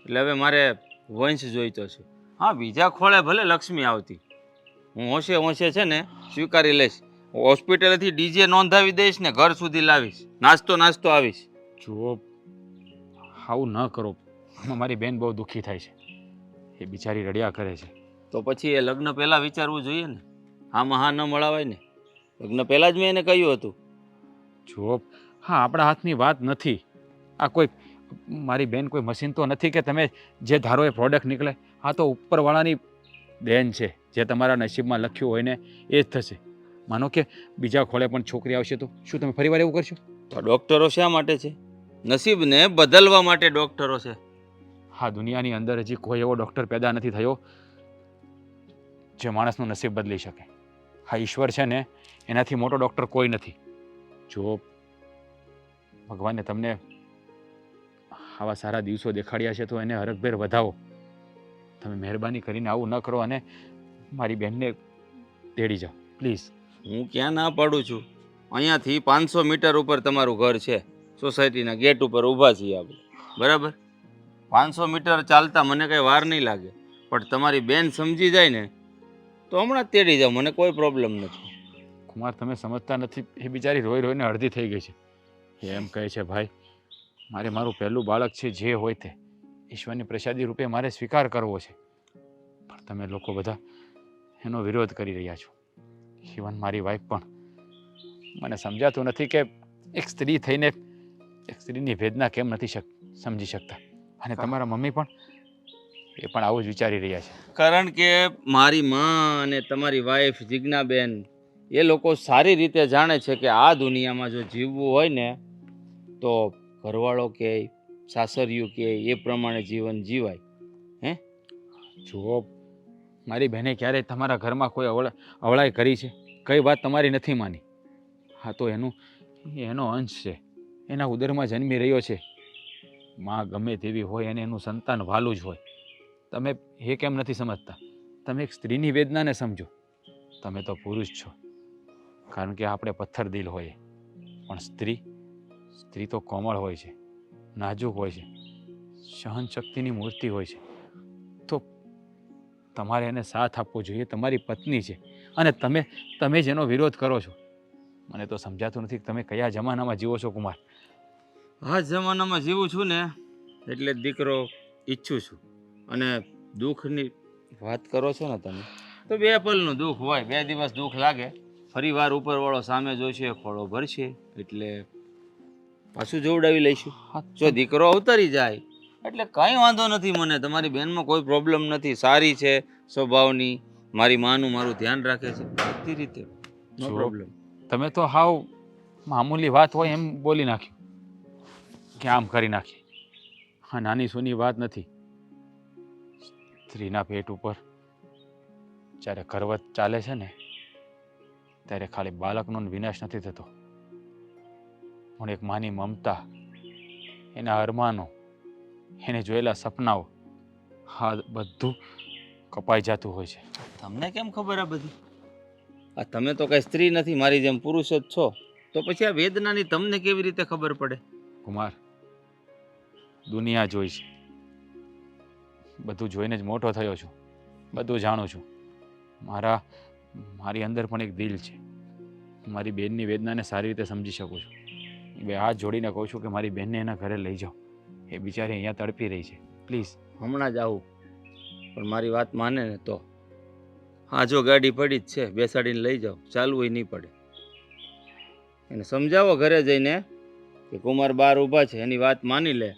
એટલે હવે મારે વંશ જોઈતો છે. હા, બીજા ખોળે ભલે લક્ષ્મી આવતી, હું હોંશે છે ને સ્વીકારી લઈશ. હોસ્પિટલથી ડીજે નોંધાવી દઈશ ને ઘર સુધી લાવીશ, નાસ્તો આવીશ. જુઓ, આવું ન કરો. આમાં મારી બેન બહુ દુઃખી થાય છે. એ બિચારી રડ્યા કરે છે. તો પછી એ લગ્ન પહેલાં વિચારવું જોઈએ ને. આમાં હા ન મળાવાય ને. લગ્ન પહેલાં જ મેં એને કહ્યું હતું. જુઓ, હા, આપણા હાથની વાત નથી. આ કોઈ મારી બેન કોઈ મશીન તો નથી કે તમે જે ધારો એ પ્રોડક્ટ નીકળે. આ તો ઉપરવાળાની દેન છે. જે તમારા નસીબમાં લખ્યું હોય ને એ જ થશે. માનો કે બીજા ખોળે પણ છોકરી આવશે તો શું તમે ફરીવાર એવું કરશો? તો ડૉક્ટરો શા માટે છે? નસીબને બદલવા માટે ડૉક્ટરો છે. હા, દુનિયાની અંદર હજી કોઈ એવો ડૉક્ટર પેદા નથી થયો જે માણસનું નસીબ બદલી શકે. હા, ઈશ્વર છે ને, એનાથી મોટો ડૉક્ટર કોઈ નથી. જો ભગવાને તમને આવા સારા દિવસો દેખાડ્યા છે તો એને હરખભેર વધાવો. તમે મહેરબાની કરીને આવું ન કરો અને મારી બહેનને તેડી જાઓ પ્લીઝ. હું ક્યાં ના પાડું છું. અહીંયાથી 500 મીટર ઉપર તમારું ઘર છે. સોસાયટીના ગેટ ઉપર ઊભા છીએ આપણે, બરાબર? 500 મીટર ચાલતા મને કંઈ વાર નહીં લાગે. પણ તમારી બેન સમજી જાય ને તો હમણાં જ તેડી જાઓ, મને કોઈ પ્રોબ્લેમ નથી. કુમાર, તમે સમજતા નથી. એ બિચારી રોઈ રોઈને અડધી થઈ ગઈ છે. એ એમ કહે છે, ભાઈ, મારે મારું પહેલું બાળક છે, જે હોય તે ઈશ્વરની પ્રસાદી રૂપે મારે સ્વીકાર કરવો છે. પણ તમે લોકો બધા એનો વિરોધ કરી રહ્યા છો. ઇવન મારી વાઈફ પણ. મને સમજાતું નથી કે એક સ્ત્રી થઈને એક સ્ત્રીની વેદના કેમ નથી સમજી શકતા. અને તમારા મમ્મી પણ એ પણ આવું જ વિચારી રહ્યા છે. કારણ કે મારી માં અને તમારી વાઈફ જિજ્ઞાબેન એ લોકો સારી રીતે જાણે છે કે આ દુનિયામાં જો જીવવું હોય ને તો ઘરવાળો કે સાસરિયું કે એ પ્રમાણે જીવન જીવાય. હે, જુઓ, મારી બહેને ક્યારેય તમારા ઘરમાં કોઈ અવળાઈ કરી છે? કઈ વાત તમારી નથી માની? હા, તો એનો અંશ છે. એના ઉદરમાં જન્મી રહ્યો છે. માં ગમે તેવી હોય અને એનું સંતાન વાલું જ હોય. તમે એ કેમ નથી સમજતા? તમે એક સ્ત્રીની વેદનાને સમજો. તમે તો પુરુષ છો, કારણ કે આપણે પથ્થર દિલ હોઈએ. પણ સ્ત્રી તો કોમળ હોય છે, નાજુક હોય છે, સહનશક્તિની મૂર્તિ હોય છે. તો તમારે એને સાથ આપવો જોઈએ. તમારી પત્ની છે અને તમે જ એનો વિરોધ કરો છો. મને તો સમજાતું નથી કે તમે કયા જમાનામાં જીવો છો કુમાર. આ જમાનામાં જીવું છું ને એટલે દીકરો ઈચ્છું છું. અને દુઃખની વાત કરો છો ને તમે, તો 2 પલનું દુઃખ હોય. 2 દિવસ દુઃખ લાગે, ફરી વાર ઉપરવાળો સામે જોઈશે, ખોળો ભરશે, એટલે પાછું જોવડાવી લઈશું. જો દીકરો અવતરી જાય એટલે કંઈ વાંધો નથી મને. તમારી બહેનમાં કોઈ પ્રોબ્લેમ નથી. સારી છે સ્વભાવની, મારી માનું મારું ધ્યાન રાખે છે બધી રીતે, નો પ્રોબ્લેમ. તમે તો હાવ મામૂલી વાત હોય એમ બોલી નાખ્યું કે આમ કરી નાખી. હા, નાની સૂની વાત નથી. સ્ત્રીના પેટ ઉપર જ્યારે કરવત ચાલે છે ને ત્યારે ખાલી બાળકનો વિનાશ નથી થતો, પણ એક માની મમતા, એના અરમાનો, એને જોયેલા સપનાઓ, હા, બધું કપાઈ જતું હોય છે. તમને કેમ ખબર આ બધી? આ તમે તો કઈ સ્ત્રી નથી, મારી જેમ પુરુષ જ છો. તો પછી આ વેદનાની તમને કેવી રીતે ખબર પડે? કુમાર, દુનિયા જોઈ છે, બધું જોઈને જ મોટો થયો છું, બધું જાણું છું. મારી અંદર પણ એક દિલ છે. મારી બેનની વેદનાને સારી રીતે સમજી શકું છું. બે હાથ જોડીને કહું છું કે મારી બેનને એના ઘરે લઈ જાઓ. એ બિચારી અહીંયા તડપી રહી છે. પ્લીઝ. હમણાં જ આવું, પણ મારી વાત માને ને તો. હા, જો ગાડી પડી જ છે, બેસાડીને લઈ જાઓ, ચાલવું એ નહીં પડે. એને સમજાવો ઘરે જઈને કે કુમાર બહાર ઊભા છે, એની વાત માની લે.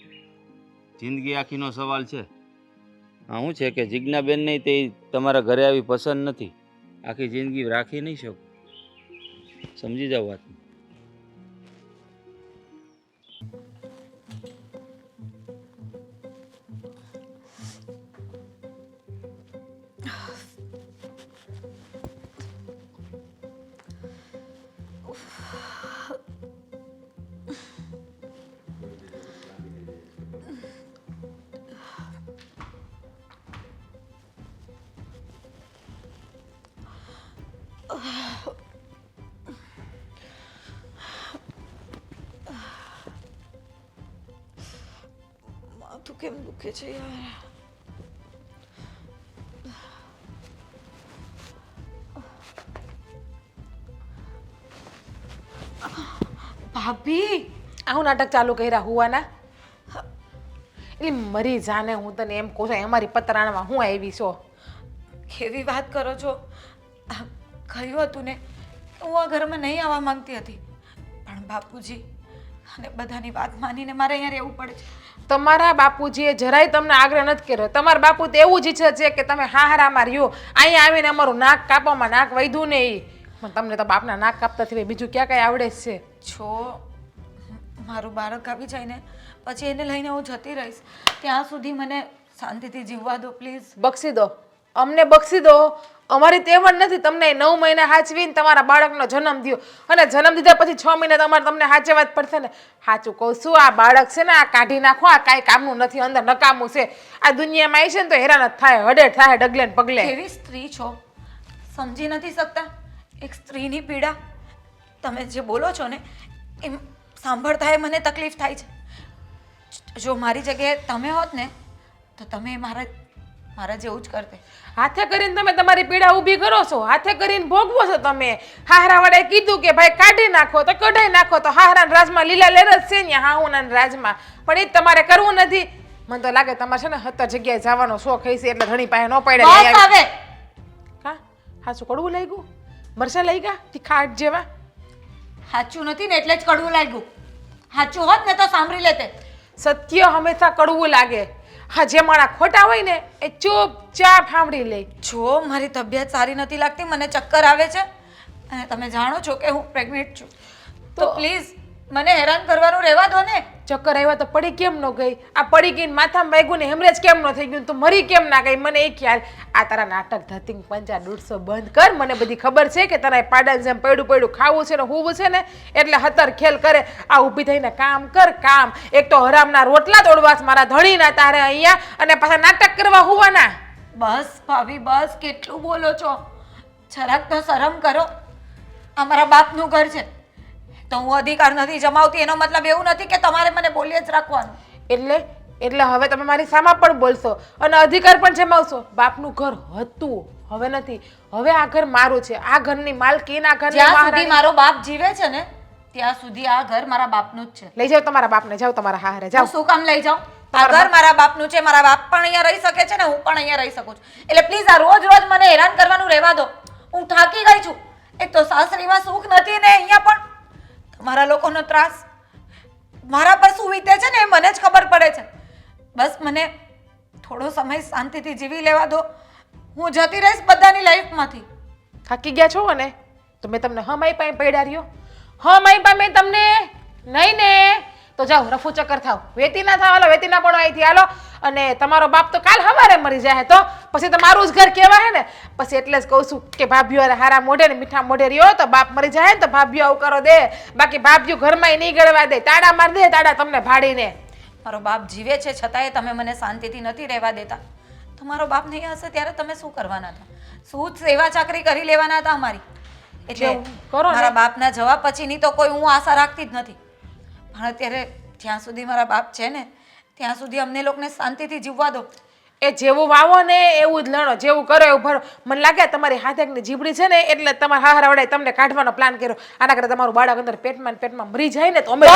જિંદગી આખીનો સવાલ છે. હા, શું છે કે જિજ્ઞાબેન નહીં તે તમારા ઘરે આવી પસંદ નથી. આખી જિંદગી રાખી નહીં શકો. સમજી જાઓ વાત. માથું કેમ દુખે છે યાર? ભાભી, આવું નાટક ચાલુ કર્યા હુવાના એટલે મરી જાને હું તને એમ કહું છું અમારી પતરાણમાં હું આવી છો કેવી વાત કરો છો? કહ્યું હતું ને કે હું આ ઘરમાં નહીં આવવા માંગતી હતી, પણ બાપુજી અને બધાની વાત માનીને મારે અહીંયા રહેવું પડે છે. તમારા બાપુજીએ જરાય તમને આગ્રહ નથી કર્યો. તમારા બાપુ તો એવું જ ઈચ્છે છે કે તમે હારામાં રહ્યો, અહીંયા આવીને અમારું નાક કાપવામાં નાક વધ્યું ને એ પણ તમને તો બાપના નાક કાપતા થઈ બીજું ક્યાં કઈ આવડે છે. જો મારું બાળક આવી જાય ને પછી એને લઈને હું જતી રહીશ, ત્યાં સુધી મને શાંતિથી જીવવા દો પ્લીઝ. બક્ષી દો, અમને બક્ષી દો. અમારી તેવડ નથી તમને 9 મહિના હાચવીને તમારા બાળકનો જન્મ દયો અને જન્મ દીધા પછી 6 મહિના તમારે તમને હાચવવા જ પડશે ને. સાચું કહું છું, આ બાળક છે ને આ કાઢી નાખો, આ કાંઈ કામનું નથી, અંદર નકામું છે. આ દુનિયામાં આવી છે ને તો હેરાન જ થાય, હડે થાય ડગલે ને પગલે. કેવી સ્ત્રી છો, સમજી નથી શકતા એક સ્ત્રીની પીડા? તમે જે બોલો છો ને એમ સાંભળતા મને તકલીફ થાય છે. જો મારી જગ્યાએ તમે હોત ને તો તમે મારા જેવું જ કરતે. હાથે કરીને તમે તમારી પીડા ઊભી કરો છો, હાથે કરીને ભોગવો છો તમે. હાહરાવાળાએ કીધું કે ભાઈ કાઢી નાખો તો કઢાઈ નાખો, તો હાહરાના રાજમાં લીલા લેર જ છે ને હાહુના રાજમાં, પણ એ તમારે કરવું નથી. મને તો લાગે તમારે છે ને 17 જગ્યાએ જવાનો શોખ હશે એટલે ઘણી પાસે ન પડે. બસ હવે હા હાચું કડવું લાગ્યું? મરસા લઈ ગયા તીખાટ જેવા? સાચું નથી ને એટલે જ કડવું લાગ્યું. સાચું હોત ને તો સાંભળી લેતે. સત્ય હંમેશા કડવું લાગે. હા, જે માણા ખોટા હોય ને એ ચૂપચાપ સાંભળી લે. જો મારી તબિયત સારી નથી લાગતી, મને ચક્કર આવે છે અને તમે જાણો છો કે હું પ્રેગ્નેન્ટ છું, તો પ્લીઝ મને હેરાન કરવાનું રહેવા દો ને. ચક્કર આવ્યા તો પડી કેમ ન ગઈ? આ પડી ગઈને માથામાં વાગ્યું ને હેમરેજ કેમ ન થઈ ગયું? તું મરી કેમ ના ગઈ? મને એ ખ્યાલ. આ તારા નાટક ધતિંગ પંચા 150 બંધ કર. મને બધી ખબર છે કે તારા પાડાને જેમ પડ્યું ખાવું છે ને હોવું છે ને એટલે હતર ખેલ કરે. આ ઊભી થઈને કામ કર કામ. એક તો હરામના રોટલા તોડવાસ મારા ધણીના તારે અહીંયા અને પાછા નાટક કરવા હોવાના. બસ ભાભી બસ, કેટલું બોલો છો? જરાક તો શરમ કરો. આ મારા બાપનું ઘર છે તો હું અધિકાર નથી જમાવતી એનો મતલબ એવું નથી કે તમારે મને બોલીએ જ રાખવાનું. એટલે હવે તમે મારી સામા પણ બોલશો અને અધિકાર પણ જમાવશો. બાપનું ઘર હતું, હવે નથી. હવે આ ઘર મારું છે. આ ઘરની માલકીન, આ ઘરની જ્યાં સુધી મહારાણી. મારો બાપ જીવે છે ને ત્યાં સુધી આ ઘર મારા બાપનું જ છે. લઈ જાઓ તમારા બાપને, જાઓ તમારા હારે જાઓ. હું શું કામ લઈ જાઉં? આ ઘર મારા બાપનું છે, મારા બાપ પણ અહીંયા રહી શકે છે ને હું પણ અહીંયા રહી શકું છું. એટલે પ્લીઝ આ રોજ રોજ મને હેરાન કરવાનું રહેવા દો. હું થાકી ગઈ છું. એક તો સાસરીમાં સુખ નથી ને અહીંયા પણ તમારા લોકોનો ત્રાસ. મારા પર શું વીતે છે ને એ મને જ ખબર પડે છે. બસ મને થોડો સમય શાંતિથી જીવી લેવા દો. હું જતી રહીશ બધાની લાઈફમાંથી. થાકી ગયા છો ને તો મેં તમને હમાઈ પાસે પડ્યા રહ્યો. હમાઈ પાસે મેં તમને નહીં ને તો જાઓ રફુ ચક્કર થાવ. વેતી ના થાવ, હાલો વેતી ના પડો અહીંથી, હાલો. અને તમારો બાપ તો કાલ સવારે મરી જાય તો પછી તમારું જ ઘર કહેવાય ને. પછી એટલે જ કહું છું કે ભાભીઓ હારા મોઢે ને મીઠા મોઢે રહ્યો તો બાપ મરી જાય ને તો ભાભીઓ આવું કરો દે. બાકી ભાભીઓ ઘરમાં નહીં ગળવા દે, તાળા માર દે, તાળા તમને ભાડીને. મારો બાપ જીવે છે છતાંય તમે મને શાંતિથી નથી રહેવા દેતા. તમારો બાપ નહીં હશે ત્યારે તમે શું કરવાના હતા? શું સેવા ચાકરી કરી લેવાના હતા અમારી? એટલે કરો ને. મારા બાપના જવાબ પછીની તો કોઈ હું આશા રાખતી જ નથી. પણ અત્યારે જ્યાં સુધી મારા બાપ છે ને ત્યાં સુધી અમને લોકોને શાંતિથી જીવવા દો. એ જેવું વાવો ને એવું જ લણો, જેવું કરો એવું ભરો. મને લાગે તમારી હાથેકની જીબડી છે ને એટલે તમારા હાહરા વડાએ તમને કાઢવાનો પ્લાન કર્યો. આના કરતા તમારું બાળક અંદર પેટમાં ને પેટમાં મરી જાય ને તો અમે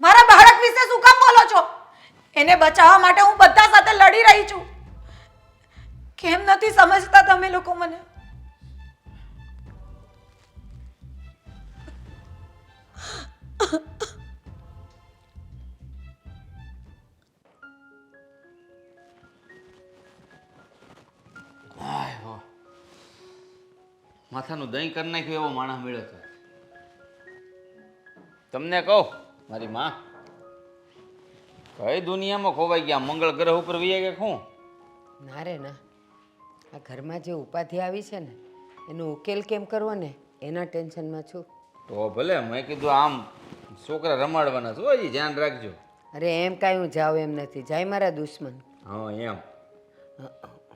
મારા બાળક વિશે શું કામ બોલો છો? એને બચાવવા માટે હું બધા સાથે લડી રહી છું. કેમ નથી સમજતા તમે લોકો મને? માથાનું દહીં કરી નાખ્યું એવો માણસ મળ્યો છે. તમને કહું મારી માં કઈ દુનિયામાં ખોવાઈ ગયા, મંગળ ગ્રહ ઉપર વહી ગયા શું? ના રે ના, આ ઘરમાં જે ઉપાધિ આવી છે ને એનો ઉકેલ કેમ કરવો ને એના ટેન્શનમાં છું. તો ભલે મેં કીધું આમ છોકરા રમાડવાના છો, હજી ધ્યાન રાખજો. અરે એમ કાંઈ હું જાઉં એમ નથી, જાય મારા દુશ્મન. હા એમ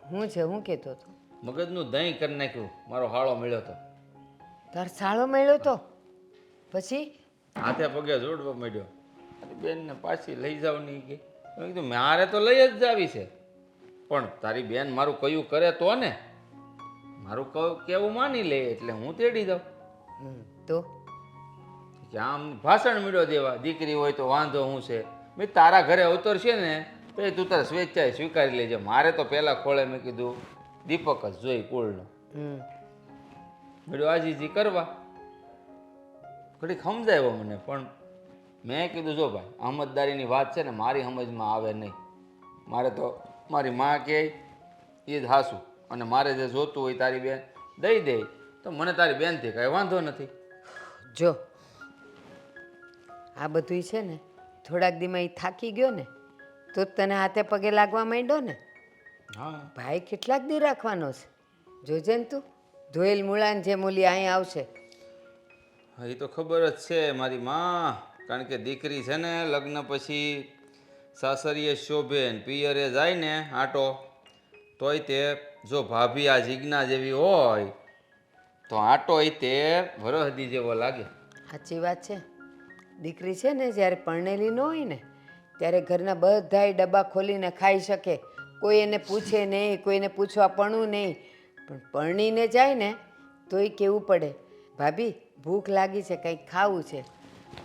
હું છે, હું કહેતો હતો? મગજનું દહીં કરી નાખ્યું, મારો હાળો મળ્યો તો. તાર સાળો મળ્યો તો પછી હાથે પગે જોડવા માંડ્યો. તારી બેનને પાછી લઈ જાવ નહીં કે મેં કીધું મારે તો લઈ જ જાવી છે, પણ તારી બેન મારું કયું કરે તો ને, મારું કેવું માની લે એટલે હું તેડી જાઉં. તો કે આમ ભાષણ મીડો દેવા, દીકરી હોય તો વાંધો શું છે. મેં તારા ઘરે અવતરશે ને તો એ તું તારે સ્વેચ્છાએ સ્વીકારી લેજે. મારે તો પહેલાં ખોળે મેં કીધું દીપક જ જોઈ કુળનો. મેળ્યો આજીજી કરવા ઘડીક સમજાવ્યો મને, પણ મેં કીધું જો ભાઈ અહમદદારીની વાત છે ને મારી સમજમાં આવે નહીં. મારે તો મારી માં કહે એ જ હાસું, અને મારે જે જોતું હોય તારી બેન દઈ દે તો મને તારી બેનથી કાંઈ વાંધો નથી. જો આ બધું છે ને થોડાક દીમાં એ થાકી ગયો ને તો જ તને હાથે પગે લાગવા માંડ્યો ને. હા ભાઈ કેટલાક દી રાખવાનો છે, જોજે ને તું. ધોયેલ મૂળાને જે મૂલી અહીં આવશે. એ તો ખબર જ છે મારી માં, કારણ કે દીકરી છે ને લગ્ન પછી સાસરીએ શોભે ને પિયરે જાય ને આટો તોય તે જો ભાભી આ જીજ્ઞા જેવી હોય તો આટો તે વરહદી જેવો લાગે. સાચી વાત છે. દીકરી છે ને જ્યારે પરણેલી ન હોય ને ત્યારે ઘરના બધાય ડબ્બા ખોલીને ખાઈ શકે, કોઈ એને પૂછે નહીં, કોઈને પૂછવા પણું નહીં. પણ પરણીને જાય ને તો એ કહેવું પડે ભાભી ભૂખ લાગી છે, કંઈક ખાવું છે,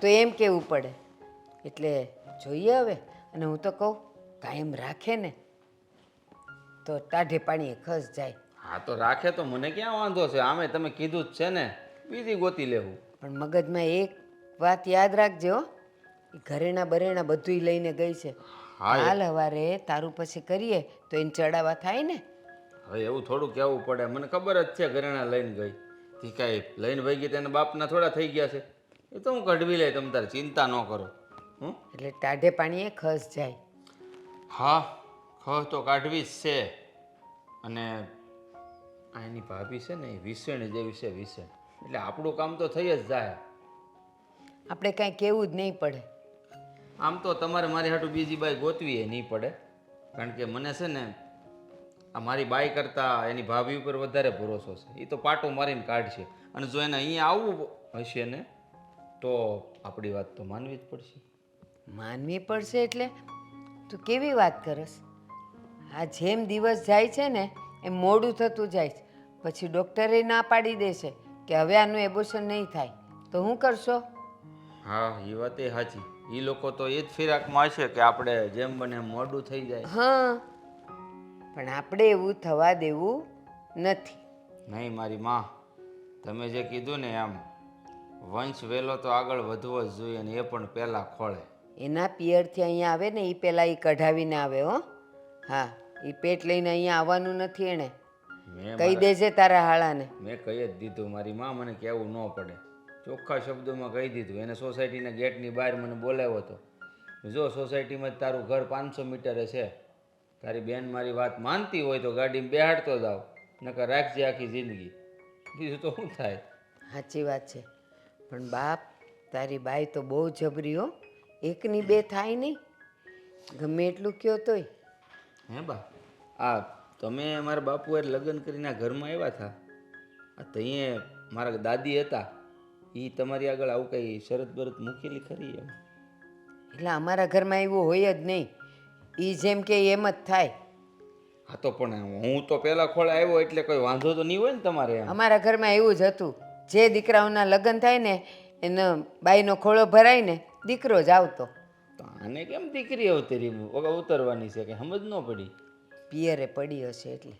તો એમ કહેવું પડે. એટલે જોઈએ હવે. અને હું તો કહું કાયમ રાખે ને તો ટાઢે પાણીએ ખસ જાય. હા તો રાખે તો મને ક્યાં વાંધો છે, આમે તમે કીધું જ છે ને, બીજી ગોતી લેવું. પણ મગજમાં એક વાત યાદ રાખજો, એ ઘરેણા બરેણા બધુંય લઈને ગઈ છે. હા હાલ હવારે તારું પછી કરીએ તો એને ચડાવવા થાય ને. હવે એવું થોડું કહેવું પડે, મને ખબર જ છે ઘરેણા લઈને ગઈ. એ કાંઈ લઈને વહી ગઈ તેના બાપના થોડા થઈ ગયા છે, એ તો હું કઢવી લઈ, તમે તારે ચિંતા ન કરો. એટલે ટાઢે પાણીએ ખસ જાય. હા ખસ તો કાઢવી જ છે. અને આ એની ભાભી છે ને એ વિસેણ જેવી છે, વિસેણ. એટલે આપણું કામ તો થઈ જ જાય. આપણે કાંઈ કહેવું જ નહીં પડે. આમ તો તમારે મારી હાટું બીજી બાઈ ગોતવી એ નહીં પડે, કારણ કે મને છે ને આ મારી બાઈ કરતાં એની ભાભી ઉપર વધારે ભરોસો છે. એ તો પાટું મારીને કાઢશે, અને જો એને અહીંયા આવવું હશે ને તો આપણી વાત તો માનવી જ પડશે. માનવી પડશે એટલે તું કેવી વાત કરસ? આ જેમ દિવસ જાય છે ને એમ મોડું થતું જાય છે. પછી ડૉક્ટરે ના પાડી દેશે કે હવે આનું એબોર્શન નહીં થાય તો શું કરશો? હા એ વાત એ સાચી. એ લોકો તો એ જ ફિરાકમાં હશે કે આપણે જેમ બને એમ મોડું થઈ જાય. હા, પણ આપણે એવું થવા દેવું નથી. નહીં મારી માં, તમે જે કીધું ને એમ વંશ વહેલો તો આગળ વધવો જ જોઈએ, ને એ પણ પહેલાં ખોળે. એના પિયરથી અહીંયા આવે ને એ પહેલાં એ કઢાવીને આવે. હો હા, એ પેટ લઈને અહીંયા આવવાનું નથી. એણે કહી દેજે તારા હાળાને. મેં કહી જ દીધું મારી માં, મને કહેવું ન પડે, ચોખ્ખા શબ્દોમાં કહી દીધું. એને સોસાયટીના ગેટની બહાર મને બોલાવ્યો હતો. જો સોસાયટીમાં જ તારું ઘર 500 મીટરે છે, તારી બેન મારી વાત માનતી હોય તો ગાડીમાં બેહાડતો જાવ, નકર રાખજે આખી જિંદગી. બીજું તો શું થાય. સાચી વાત છે. પણ બાપ તારી બાઈ તો બહુ જબરી હો. એકની બે થાય નહીં, ગમે એટલું કયો તોય. હે બા, આ તમે મારા બાપુ એ લગ્ન કરીને આ ઘરમાં આવ્યા હતા, આ તઈએ મારા દાદી હતા, એ તમારી આગળ આવું કંઈ શરત બરત મૂકેલી ખરી? એમ એટલે અમારા ઘરમાં એવું હોય જ નહીં. એ જેમ કે એમ જ થાય. હા તો પણ હું તો પહેલા ખોળે આવ્યો એટલે કોઈ વાંધો તો નહીં હોય ને તમારે? એમ અમારા ઘરમાં એવું જ હતું. જે દીકરાઓના લગ્ન થાય ને એનો બાઈનો ખોળો ભરાય ને દીકરો જ આવતો. તો આને કેમ દીકરી ઉતરવાની છે કે સમજ ન પડી? પિયરે પડી હશે એટલે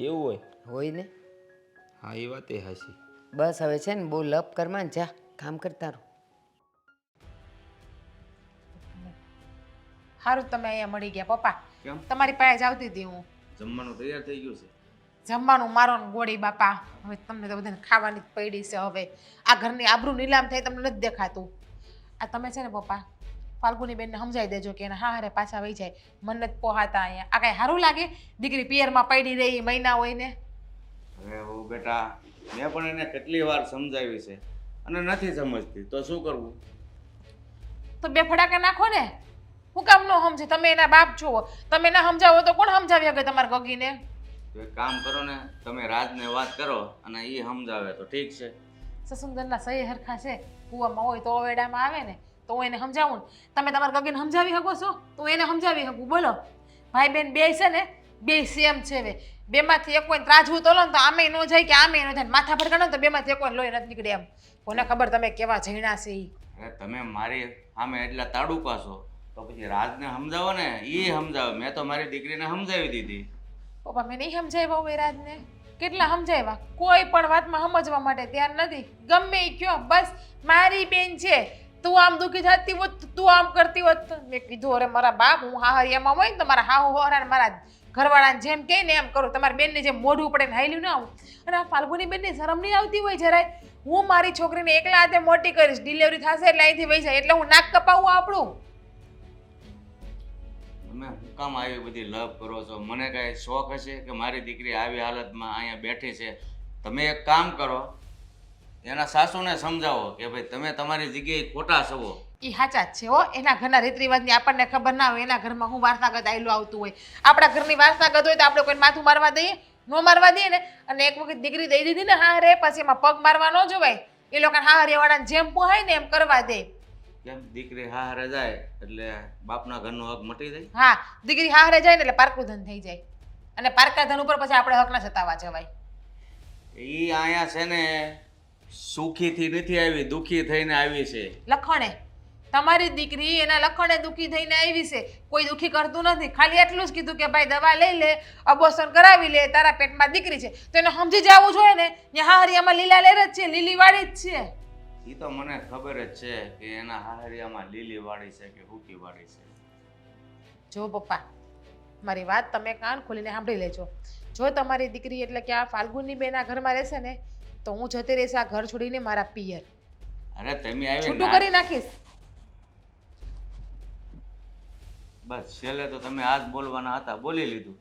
એવું હોય ને. હા એ વાત એ હાચી. બસ હવે છે ને બહુ લપ કરવા ને જા કામ કરતા રહો. સારું તમે અહીંયા મળી ગયા પપ્પા. કેમ? તમારી પાસે જ આવતી હતી હું. જમવાનું તૈયાર થઈ ગયું છે? જમવાનું મારો ને ગોળી બાપા. હવે તમને તો બધાને ખાવાની જ પડી છે. હવે આ ઘરની આબરૂ નીલામ થાય તમને નથી દેખાતું. આ તમે છે ને પપ્પા ફાલ્ગુની બેનને સમજાવી દેજો કે એના હારે પાછા વહી જાય. મને નથી પોહાતા અહીંયા. આ કાંઈ સારું લાગે? દીકરી પિયરમાં પડી રહી મહિના હોય ને. હવે હું બેટા મેં પણ એને કેટલી વાર સમજાવી છે અને નથી સમજતી, તો શું કરવું? તો બે ફડાકા નાખો ને. હું કામ ન સમજે? તમે એના બાપ છો, તમે ના સમજાવો તો કોણ સમજાવી શકે તમારા ગગીને? તો એક કામ કરો ને, તમે રાજને વાત કરો અને એ સમજાવે તો ઠીક છે. સસુંદરના સહી હરખા છે. કૂવામાં હોય તો ઓવેડામાં આવે ને તો હું એને સમજાવું ને. તમે તમારા ગગીને સમજાવી શકો છો તો એને સમજાવી શકું? બોલો ભાઈ બેન બે છે ને બે સેમ છે. હવે બેમાંથી એક કોઈ ત્રાજવું તો લો ને તો આમે ન જાય કે આમે ન જાય, માથા ભડકાનો તો બેમાંથી એક કોઈ લોહી નથી નીકળે એમ. કોને ખબર તમે કેવા ઝીણા છે ઈ. અરે તમે મારી સામે એટલા તાડુકા છો તો પછી રાજને સમજાવો ને, એ સમજાવે. મેં તો મારી દીકરીને સમજાવી દીધી. પપ્પા મેં નહીં સમજાવ્યા હોય રાજને, કેટલા સમજાવ્યા, કોઈ પણ વાતમાં સમજવા માટે તૈયાર નથી. ગમે ઈ કયો, બસ મારી બેન છે, તું આમ દુઃખી થતી હોત, તું આમ કરતી હોત. મેં કીધું અરે મારા બાપ, હું હાહરિયામાં હોય ને તો મારા હાહુ હોરા મારા ઘરવાળાને જેમ કહે ને એમ કરું, તમારી બેનને જેમ મોઢું પડે ને હાલ્યું ના આવું. અને આ ફાલ્ગુની બેનને શરમ નહીં આવતી હોય જરાય? હું મારી છોકરીને એકલા હાથે મોટી કરીશ, ડિલિવરી થશે એટલે અહીંથી વહી જાય એટલે હું નાક કપાવું આપણું? તમે શું કામ આવી બધી લવ કરો છો? મને કાંઈ શોખ હશે કે મારી દીકરી આવી હાલતમાં અહીંયા બેઠી છે? તમે એક કામ કરો, એના સાસુને સમજાવો કે ભાઈ તમે તમારી જગ્યાએ ખોટા છો. એ સાચા જ છે હો. એના ઘરના રીત રિવાજની આપણને ખબર ના હોય, એના ઘરમાં હું વારસાગત આયલું આવતું હોય. આપણા ઘરની વારસાગત હોય તો આપણે કોઈને માથું મારવા દઈએ? ન મારવા દઈએ ને. અને એક વખત દીકરી દઈ દીધી ને હા રે, પછી એમાં પગ મારવા ન જોવાય. એ લોકો હા રેવાડાને જેમ પોહાય ને એમ કરવા દે. કેમ દીકરી હારે જાય એટલે બાપના ઘરનો હક મટી જાય? હા, દીકરી હારે જાય ને એટલે પારકું ધન થઈ જાય, અને પારકા ધન ઉપર પછી આપણે હક ના સતાવા જવાય. એ અહીંયા છે ને સુખીથી નથી આવી, દુઃખી થઈને આવી છે. લખણે તમારી દીકરી એના લખણે દુઃખી થઈને આવી છે, કોઈ દુઃખી કરતું નથી. ખાલી એટલું જ કીધું કે ભાઈ દવા લઈ લે, અબોર્શન કરાવી લે, તારા પેટમાં દીકરી છે. તો એને સમજી જવું જોઈએ ને, ત્યાં હારિયામાં લીલા લેર જ છે, લીલી વાળી જ છે. એ તો મને ખબર જ છે કે એના હાહરિયામાં લીલી વાળી છે કે હુકી વાળી છે. જો પપ્પા, મારી વાત તમે કાન ખોલીને સાંભળી લેજો. જો તમારી દીકરી એટલે કે આ ફાલ્ગુની બેના ઘરમાં રહેશે ને તો હું જતી રહીશ આ ઘર છોડીને મારા પિયર. અરે તમે આવી છૂટું કરી નાખીશ. બસ છેલ્લે તો તમે આજ બોલવાના હતા, બોલી લીધું.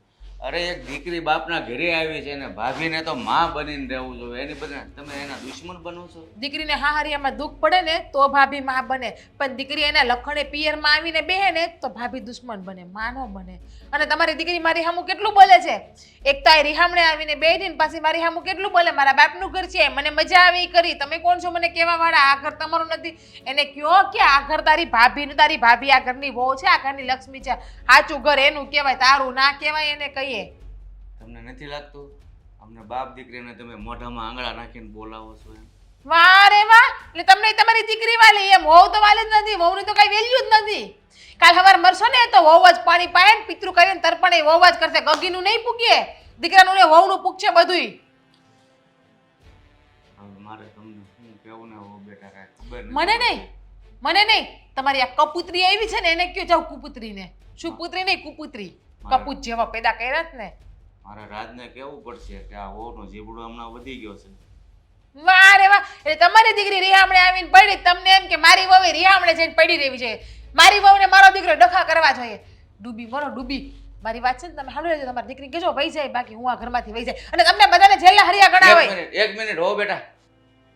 અરે એક દીકરી બાપના ઘરે આવી છે ને ભાભીને તો માં બનીને રહેવું જોઈએ, એની બદલે તમે એના દુશ્મન બનો છો. દીકરીને હાહરિયામાં દુઃખ પડે ને તો ભાભી માં બને, પણ દીકરી એના લખણે પિયરમાં આવીને બેહે ને તો ભાભી દુશ્મન બને, માં નો બને. અને તમારી દીકરી મારી સામું કેટલું બોલે છે. એક તો આ રિહામણે આવીને બેઠી ને પાછી મારી સામું કેટલું બોલે, મારા બાપનું ઘર છે, મને મજા આવી કરી. તમે કોણ છો મને કહેવા વાળા? આ ઘર તમારું નથી. એને કયો કે આ ઘર તારી ભાભીનું, તારી ભાભી આ ઘરની વહુ છે, આ ઘરની લક્ષ્મી છે. સાચું ઘર એનું કહેવાય, તારું ના કહેવાય. એને કહીએ તમને નથી લાગતું અમને બાપ દીકરીને તમે મોઢામાં આંગળા નાખીને બોલાવો છો એમ? વાહ રે વાહ, એટલે તમને તમારી દીકરી વાલી એમ? વહુ તો વાલી જ નથી, વહુની તો કઈ વેલ્યુ જ નથી. કાલ સવાર મરશો ને તો વહુ જ પાણી પાય ને પિતૃ કરીને તર્પણે વહુ જ કરશે, ગગીનું નહીં પૂગીએ, દીકરાનું ને વહુનું પૂગશે બધુંય. હવે મારે તમને શું કેવું ને હો બેટા, કાંઈ ખબર મને નહીં, મને નહીં, તમારી આ કપુત્રી આવી છે ને એને કયો જાવ કુપુત્રીને. શું પુત્રી નહીં, કુપુત્રી. કપૂત જેવા પેદા કર્યા જ ને. મારે રાજને કહેવું પડશે કે આ હોનો જીવડો હમણાં વધી ગયો છે. વાહ રે વાહ, એટલે તમારી દીકરી રિહામણે આવીને પડી, તમને એમ કે મારી વહુ રિહામણે જઈને પડી રહેવી છે. મારી વહુને મારો દીકરો ડખા કરવા જોઈએ. ડૂબી મરો ડૂબી. મારી વાત છે ને તમે હાલો રહેજો, તમારી દીકરી કહેજો વહી જાય, બાકી હું આ ઘરમાંથી વહી જાય. અને તમને બધાને જેલના હરિયા ગણાવાય. એક મિનિટ હો બેટા,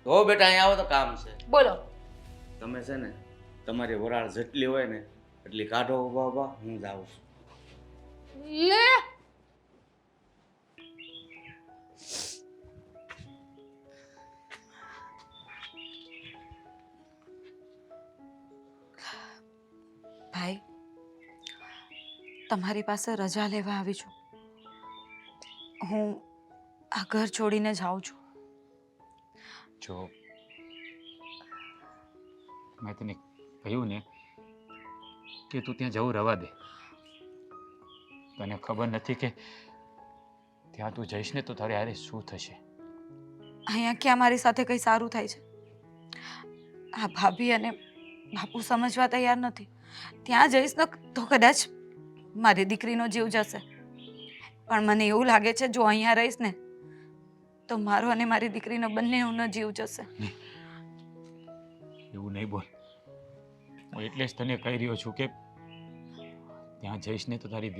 હો બેટા, અહીંયા આવો તો કામ છે. બોલો. તમે છે ને તમારી વરાળ જેટલી હોય ને એટલી કાઢો, ઉભા ઉભા, હું જાઉં છું. લે ભાઈ, તમારી પાસે રજા લેવા આવી છું. હું આ ઘર છોડીને જાઉં છું. જો મેં તને કહ્યું ને કે તું ત્યાં જવું રવા દે. તને ખબર નથી કે ત્યાં તું જઈશ ને તો તારે હારે શું થશે. અહીંયા ક્યાં મારી સાથે કંઈ સારું થાય છે? આ ભાભી અને બાપુ સમજવા તૈયાર નથી. ત્યાં જઈશ ને તો કદાચ મારી દીકરીનો જીવ જશે, પણ મને એવું લાગે છે જો અહીંયા રહીશ ને તો મારો અને મારી દીકરીનો બંનેનો જીવ જશે. એવું નહીં બોલ. હું એટલે જ તને કહી રહ્યો છું કે ત્યાં જઈશ ને તો તારી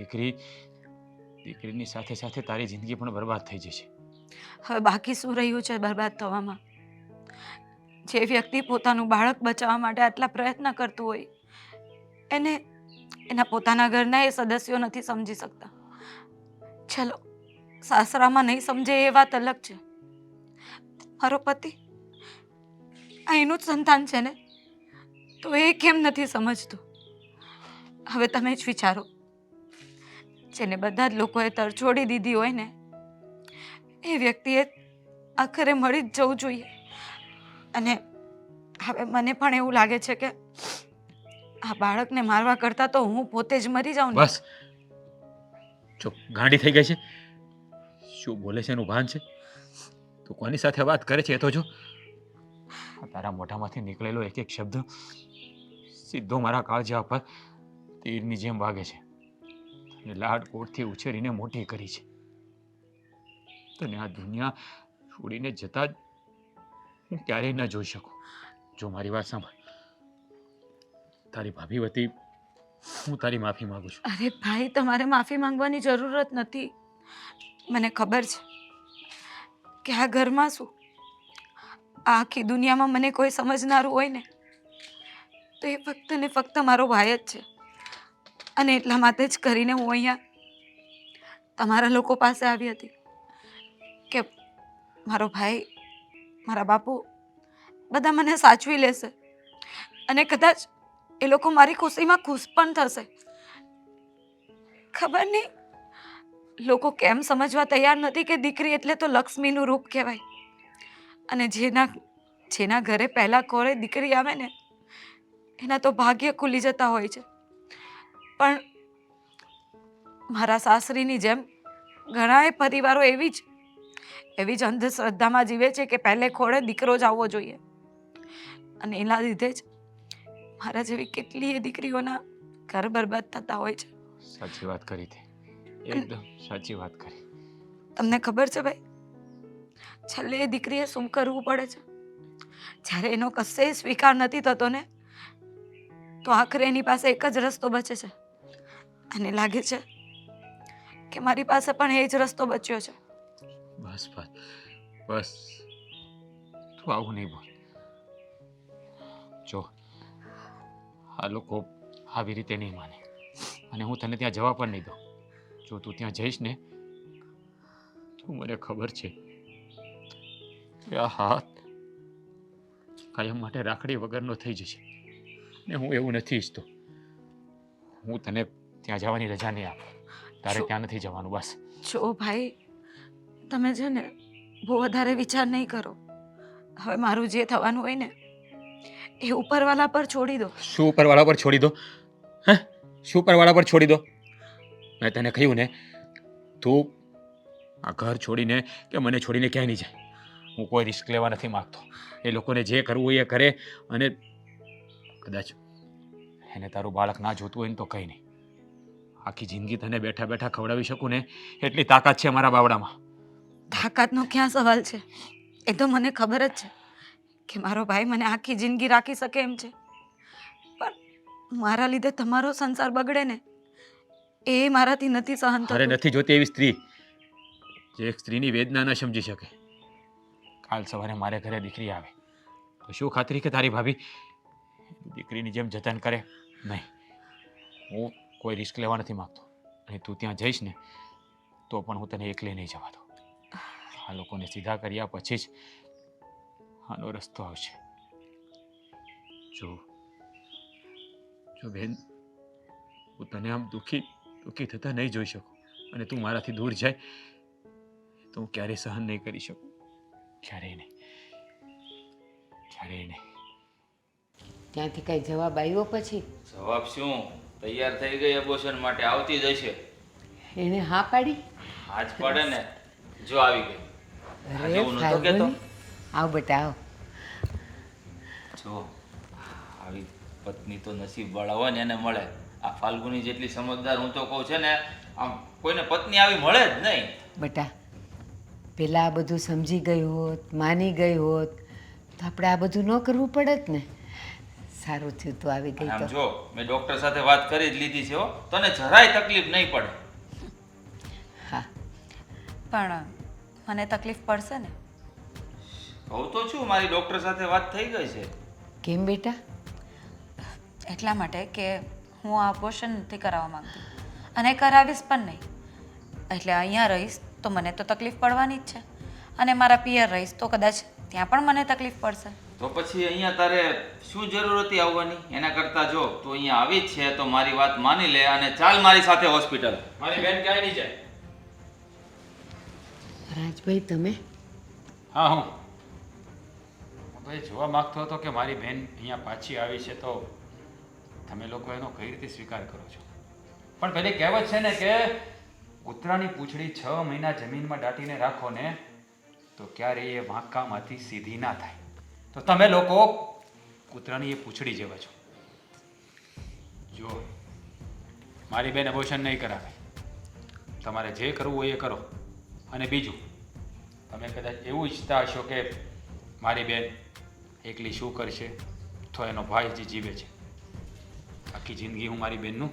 દીકરીની સાથે સાથે તારી જિંદગી પણ બરબાદ થઈ જશે. હવે બાકી શું રહ્યું છે બરબાદ થવામાં? જે વ્યક્તિ પોતાનું બાળક બચાવવા માટે આટલા પ્રયત્ન કરતું હોય એને એના પોતાના ઘરના એ સદસ્યો નથી સમજી શકતા. ચલો, સાસરામાં નહીં સમજે એ વાત અલગ છે. મારો પતિ આ એનું જ સંતાન છે ને, તો એ કેમ નથી સમજતું? હવે તમે જ વિચારો. જેને બધા જ લોકોએ તરછોડી દીધી હોય ને એ વ્યક્તિએ આખરે મળી જ જવું જોઈએ. અને હવે મને પણ એવું લાગે છે કે આ બાળકને મારવા કરતાં તો હું પોતે જ મરી જાઉં ને. બસ જો ગાંડી થઈ ગઈ છે. શું બોલે છે એનું ભાન છે? તું કોની સાથે વાત કરે છે એ તો જો. આ તારા મોઢામાંથી નીકળેલો એક એક શબ્દ સીધો મારા કાળજા પર તીરની જેમ વાગે છે. તને લાડકોડથી ઉછેરીને મોટી કરી છે. તને આ દુનિયા છોડીને જતા જ હું ક્યારેય ન જોઈ શકું. જો મારી વાત સાંભળ, તારી ભાભી વતી હું તારી માફી માંગુ છું. અરે ભાઈ, તમારે માફી માંગવાની જરૂરત નથી. મને ખબર છે કે આ ઘરમાં શું, આ આખી દુનિયામાં મને કોઈ સમજનારું હોય ને તો એ ફક્ત ને ફક્ત મારો ભાઈ જ છે. અને એટલા માટે જ કરીને હું અહીંયા તમારા લોકો પાસે આવી હતી કે મારો ભાઈ, મારા બાપુ બધા મને સાચવી લેશે અને કદાચ એ લોકો મારી ખુશીમાં ખુશ પણ થશે. ખબર નહીં લોકો કેમ સમજવા તૈયાર નથી કે દીકરી એટલે તો લક્ષ્મીનું રૂપ કહેવાય. અને જેના ઘરે પહેલા કોરે દીકરી આવે ને એના તો ભાગ્ય ખુલી જતા હોય છે. પણ મારા સાસરીની જેમ ઘણાય પરિવારો એવી જ અંધશ્રદ્ધામાં જીવે છે કે પહેલે ખોળે દીકરો જ આવવો જોઈએ. અને એના લીધે જ મારા જેવી કેટલીય દીકરીઓના ઘર બરબાદ થતા હોય છે. સાચી વાત કરી તે, એકદમ સાચી વાત કરી. તમને ખબર છે ભાઈ, છેલ્લે એ દીકરીએ શું કરવું પડે છે? જ્યારે એનો કશે સ્વીકાર નથી થતો ને તો આખરે એની પાસે એક જ રસ્તો બચે છે. અને લાગે છે કે મારી પાસે પણ એ જ રસ્તો બચ્યો છે. બસ બસ બસ, તું આવું નહીં બોલ. જો આ લોકો આવી રીતે નહીં માને અને હું તને ત્યાં જવા પણ નહીં દઉં. જો તું ત્યાં જઈશ ને તો મને ખબર છે કે આ હાથ કાયમ માટે રાખડી વગરનો થઈ જશે. ને હું એવું નથી ઈચ્છતો. હું તને ત્યાં જવાની રજા નહીં આપું. તારે ત્યાં નથી જવાનું. બસ જો ભાઈ, તમે છે ને બહુ વધારે વિચાર નહીં કરો. હવે મારું જે થવાનું હોય ને એ ઉપરવાલા પર છોડી દો. શું ઉપરવાળા પર છોડી દો? હે, શું ઉપરવાળા પર છોડી દો? મેં તને કહ્યું ને, તું આ ઘર છોડીને કે મને છોડીને ક્યાંય નહીં જાય. હું કોઈ રિસ્ક લેવા નથી માંગતો. એ લોકોને જે કરવું હોય એ કરે. અને કદાચ એને તારું બાળક ના જોતું હોય ને તો કંઈ નહીં. આખી જિંદગી તને બેઠા બેઠા ખવડાવી શકું ને એટલી તાકાત છે મારા બાવડામાં. તાકાતનો ક્યાં સવાલ છે? એ તો મને ખબર જ છે કે મારો ભાઈ મને આખી જિંદગી રાખી શકે એમ છે. પણ મારા લીધે તમારો સંસાર બગડે ને એ મારાથી નથી સહન અરે થતું. નથી જોતી એવી સ્ત્રી જે એક સ્ત્રીની વેદના ન સમજી શકે. કાલ સવારે મારે ઘરે દીકરી આવે તો શું ખાતરી કે તારી ભાભી દીકરીની જેમ જતન કરે? નહીં, હું કોઈ રિસ્ક લેવા નથી માંગતો. અને તું ત્યાં જઈશ ને તો પણ હું તને એકલી નહીં જવા દઉં. આ લોકોને સીધા કર્યા પછી જ આનો રસ્તો આવશે. જો બેન, હું તને આમ દુઃખી થતા નહીં જોઈ શકું અને તું મારાથી દૂર જાય તો હું ક્યારેય સહન નહીં કરી શકું. ક્યારેય નહીં, ક્યારેય નહીં. ત્યાંથી કઈ જવાબ આવ્યો પછી? જવાબ શું, તૈયાર થઈ ગઈ એબોર્શન માટે, આવતી જ હશે. એને હા પાડી? આજ પડે ને, જો આવી ગઈ. આજે અરે હું નહોતો કહેતો. ફાલ્ગુની, આવ બેટા આવ. જો આવી પત્ની તો નસીબ વાળા હોય ને એને મળે. આ ફાલ્ગુની જેટલી સમજદાર હું તો કહું છે ને, આમ કોઈને પત્ની આવી મળે જ નહીં. બેટા પેલા આ બધું સમજી ગઈ હોત, માની ગઈ હોત તો આપણે આ બધું ન કરવું પડત ને. સારું થયું તું આવી ગઈ આમ તો. જો મેં ડોક્ટર સાથે વાત કરી જ લીધી છે હો, તને જરાય તકલીફ નહીં પડે. હા, પણ મને તકલીફ પડશે ને? કહું તો છું, મારી ડોક્ટર સાથે વાત થઈ ગઈ છે. કેમ બેટા? એટલા માટે કે હું આ ઓપરેશન નથી કરાવવા માંગતી અને કરાવીશ પણ નહીં. એટલે અહીંયા રહીશ તો મને તો તકલીફ પડવાની જ છે અને મારા પિયર રહીશ તો કદાચ ત્યાં પણ મને તકલીફ પડશે. તો પછી અહીંયા તારે શું જરૂર હતી આવવાની? એના કરતાં જો તું અહીંયા આવી જ છે તો મારી વાત માની લે અને ચાલ મારી સાથે હોસ્પિટલ. મારી બેન ક્યાંય નહીં જાય. રાજભાઈ તમે હા હું ભાઈ જોવા માગતો હતો કે મારી બહેન અહીંયા પાછી આવી છે તો તમે લોકો એનો કઈ રીતે સ્વીકાર કરો છો? પણ પેલી કહેવત છે ને કે કૂતરાની પૂંછડી 6 મહિના જમીનમાં દાટીને રાખો ને તો ક્યારેય એ વાંકામાંથી સીધી ના થાય. તો તમે લોકો કૂતરાની એ પૂંછડી જેવા છો. જો મારી બેન અબોર્શન નહીં કરાવે, તમારે જે કરવું હોય એ કરો. અને બીજું, તમે કદાચ એવું ઈચ્છતા હશો કે મારી બેન એકલી શું કરશે, તો એનો ભાઈ હજી જીવે છે. આખી જિંદગી હું મારી બેનનું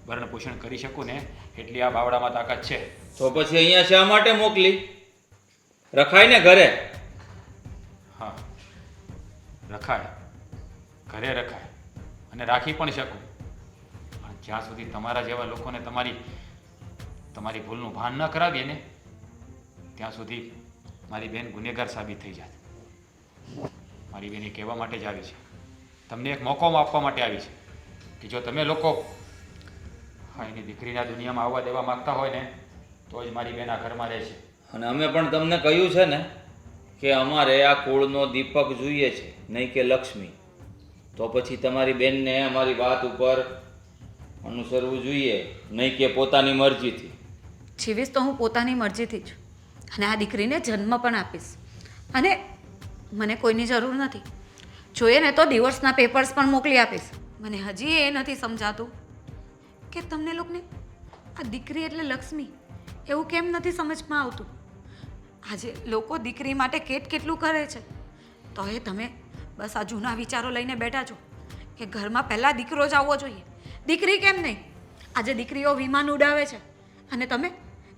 ભરણ પોષણ કરી શકું ને એટલી આ બાવડામાં તાકાત છે. તો પછી અહીંયા શા માટે મોકલી? રખાય ને ઘરે. હા, રખાય, ઘરે રખાય અને રાખી પણ શકું. પણ જ્યાં સુધી તમારા જેવા લોકોને તમારી ભૂલનું ભાન ન કરાવીએ ને ત્યાં સુધી મારી બેન ગુનેગાર સાબિત થઈ જાય. મારી બેન એ કહેવા માટે જ આવી છે, તમને એક મોકો આપવા માટે આવી છે કે જો તમે લોકો એની દીકરીના દુનિયામાં આવવા દેવા માંગતા હોય ને તો જ મારી બેન આ ઘરમાં રહે છે. અને અમે પણ તમને કહ્યું છે ને કે અમારે આ કુળનો દીપક જોઈએ છે, નહીં કે લક્ષ્મી. તો પછી તમારી બેનને અમારી વાત ઉપર અનુસરવું જોઈએ, નહીં કે પોતાની મરજીથી. જીવીશ તો હું પોતાની મરજીથી જ, અને આ દીકરીને જન્મ પણ આપીશ. અને મને કોઈની જરૂર નથી. જોઈએ ને તો ડિવોર્સના પેપર્સ પણ મોકલી આપીશ. મને હજી એ નથી સમજાતું કે તમને લોકોને આ દીકરી એટલે લક્ષ્મી એવું કેમ નથી સમજમાં આવતું. આજે લોકો દીકરી માટે કેટલું કરે છે, તો એ તમે બસ આ જૂના વિચારો લઈને બેઠા છો કે ઘરમાં પહેલાં દીકરો જ આવવો જોઈએ, દીકરી કેમ નહીં. આજે દીકરીઓ વિમાન ઉડાવે છે અને તમે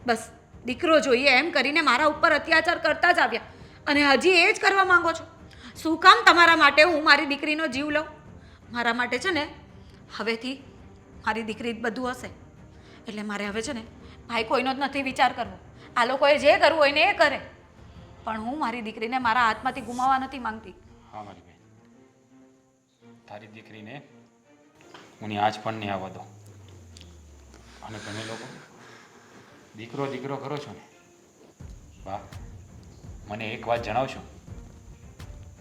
બસ દીકરો જોઈએ એમ કરીને મારા ઉપર અત્યાચાર કરતા જ આવ્યા અને હજી એ જ કરવા માંગો છો. શું કામ તમારા માટે હું મારી દીકરીનો જીવ લઉં? મારા માટે છે ને હવેથી મારી દીકરી જ બધું હશે. એટલે મારે હવે છે ને ભાઈ કોઈનો જ નથી વિચાર કરવો. આ લોકોએ જે કરવું હોય ને એ કરે, પણ હું મારી દીકરીને મારા હાથમાંથી ગુમાવવા નથી માંગતી. હા મારી બેન, તારી દીકરીને હું આજ પણ નહીં આવવા દઉં. અને તમે લોકો દીકરો કરો છો ને, વાહ, મને એક વાત જણાવશો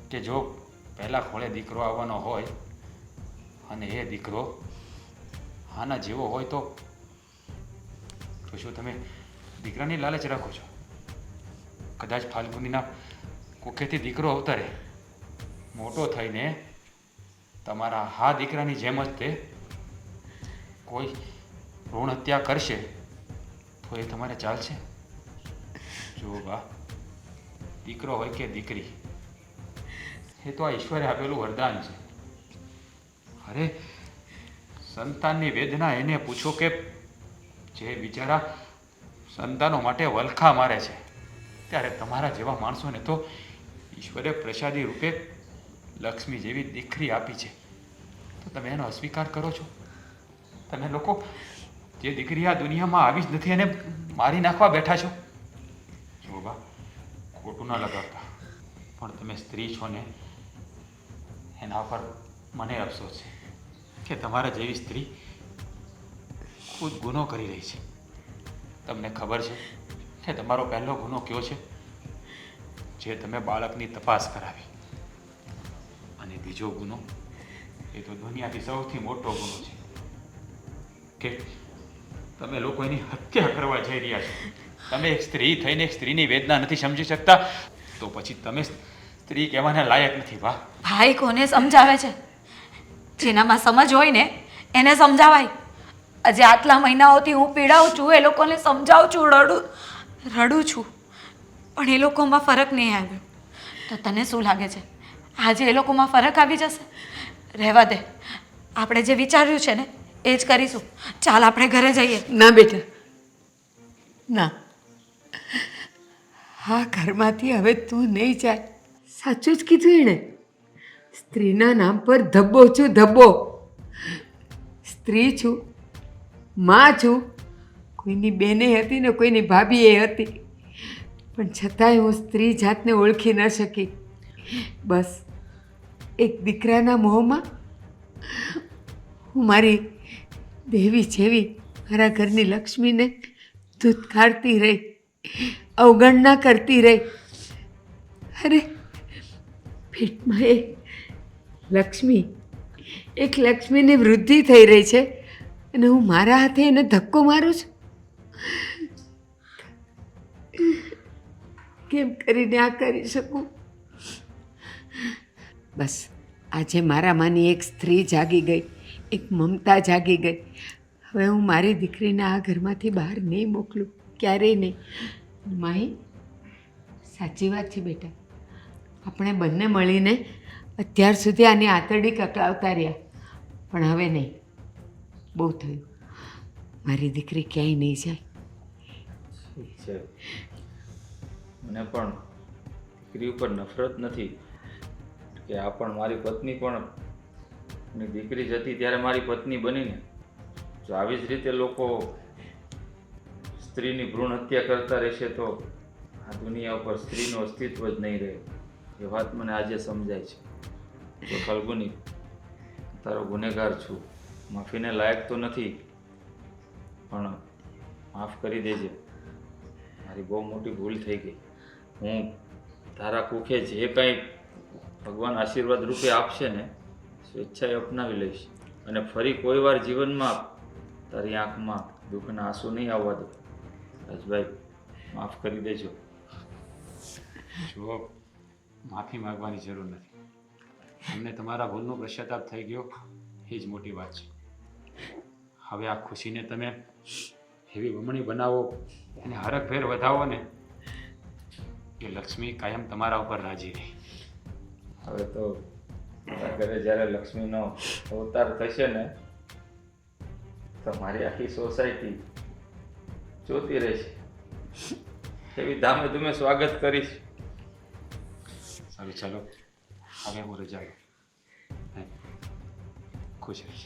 કે જો પહેલાં ખોળે દીકરો આવવાનો હોય અને એ દીકરો આના જેવો હોય તો શું તમે દીકરાની લાલચ રાખો છો? કદાચ ફાલ્ગુનીના કુખેથી દીકરો અવતરે, મોટો થઈને તમારા હા દીકરાની જેમ જ તે કોઈ ભ્રૂણ હત્યા કરશે તો એ તમારે ચાલશે? જો બા, દીકરો હોય કે દીકરી, એ તો આ ઈશ્વરે આપેલું વરદાન છે. અરે સંતાનની વેદના એને પૂછો કે જે બિચારા સંતાનો માટે વલખા મારે છે, ત્યારે તમારા જેવા માણસોને તો ઈશ્વરે પ્રસાદી રૂપે લક્ષ્મી જેવી દીકરી આપી છે, તો તમે એનો અસ્વીકાર કરો છો? તમે લોકો જે દીકરી આ દુનિયામાં આવી જ નથી એને મારી નાખવા બેઠા છો. જો બા, ખોટું ના લગાવતા, પણ તમે સ્ત્રી છો ને એના પર મને અફસોસ છે કે તમારા જેવી સ્ત્રી ખુદ ગુનો કરી રહી છે. તમને ખબર છે કે તમારો પહેલો ગુનો કયો છે? જે તમે બાળકની તપાસ કરાવી. અને બીજો ગુનો, એ તો દુનિયાથી સૌથી મોટો ગુનો છે કે તમે લોકો એની હત્યા કરવા જઈ રહ્યા છો. તમે એક સ્ત્રી થઈને એક સ્ત્રીની વેદના નથી સમજી શકતા, તો પછી તમે સ્ત્રી કહેવાના લાયક નથી. વાહ ભાઈ કોને સમજાવે છે? જેનામાં સમજ હોય ને એને સમજાવાય. આજે આટલા મહિનાઓથી હું પીડાઉં છું, એ લોકોને સમજાવું છું, રડું છું, પણ એ લોકોમાં ફરક નહીં આવ્યો. તો તને શું લાગે છે આજે એ લોકોમાં ફરક આવી જશે? રહેવા દે, આપણે જે વિચાર્યું છે ને એ જ કરીશું. ચાલ આપણે ઘરે જઈએ. ના બેટા, ના, હા ઘરમાંથી હવે તું નહીં જાય. સાચું જ કીધું એણે. સ્ત્રીના નામ પર ધબ્બો છું, ધબ્બો. સ્ત્રી છું, માં છું, કોઈની બેને હતી ને કોઈની ભાભી એ હતી, પણ છતાંય હું સ્ત્રી જાતને ઓળખી ન શકી. બસ એક દીકરાના મોહમાં હું મારી દેવી જેવી મારા ઘરની લક્ષ્મીને ધૂતકારતી રહી. અવગણના કરતી રહી. અરે પેટમાં એક લક્ષ્મીની વૃદ્ધિ થઈ રહી છે અને હું મારા હાથે એને ધક્કો મારું છું. કેમ કરીને આ કરી શકું? બસ આજે મારામાંની એક સ્ત્રી જાગી ગઈ, એક મમતા જાગી ગઈ. હવે હું મારી દીકરીને આ ઘરમાંથી બહાર નહીં મોકલું, ક્યારેય નહીં. માહી, સાચી વાત છે બેટા. આપણે બંને મળીને અત્યાર સુધી આની આંતરડી કકળાવતા રહ્યા, પણ હવે નહીં. બહુ થયું. મારી દીકરી ક્યાંય નહીં જાય. ઠીક છે, મને પણ દીકરી ઉપર નફરત નથી કે આ પણ મારી પત્ની પણ એની દીકરી જતી ત્યારે મારી પત્ની બનીને જો આવી જ રીતે લોકો સ્ત્રીની ભ્રૂણ હત્યા કરતા રહેશે તો આ દુનિયા ઉપર સ્ત્રીનું અસ્તિત્વ જ નહીં રહે. એ વાત મને આજે સમજાય છે. જો ફલ્ગુની, તારો ગુનેગાર છું, માફીને લાયક તો નથી, પણ માફ કરી દેજે. મારી બહુ મોટી ભૂલ થઈ ગઈ. હું તારા કુખે જે કંઈ ભગવાન આશીર્વાદ રૂપે આપશે ને સ્વેચ્છાએ અપનાવી લઈશ અને ફરી કોઈ વાર જીવનમાં તારી આંખમાં દુઃખના આંસુ નહીં આવવા દો. રાજભાઈ, માફ કરી દેજો. જો માફી માંગવાની જરૂર નથી. અમને તમારા ભૂલનો પશ્ચાતાપ થઈ ગયો એ જ મોટી વાત છે. હવે આ ખુશીને તમે એવી બમણી બનાવો અને હરખભેર વધાવો ને કે લક્ષ્મી કાયમ તમારા ઉપર રાજી રહે. હવે તો મારા ઘરે જ્યારે લક્ષ્મીનો અવતાર થશે ને તો મારી આખી સોસાયટી જોતી રહેશે. એવી ધામે ધૂમે સ્વાગત કરીશ. સારું, ચાલો હવે હું રજા લઉં. ખુશ રહીશ.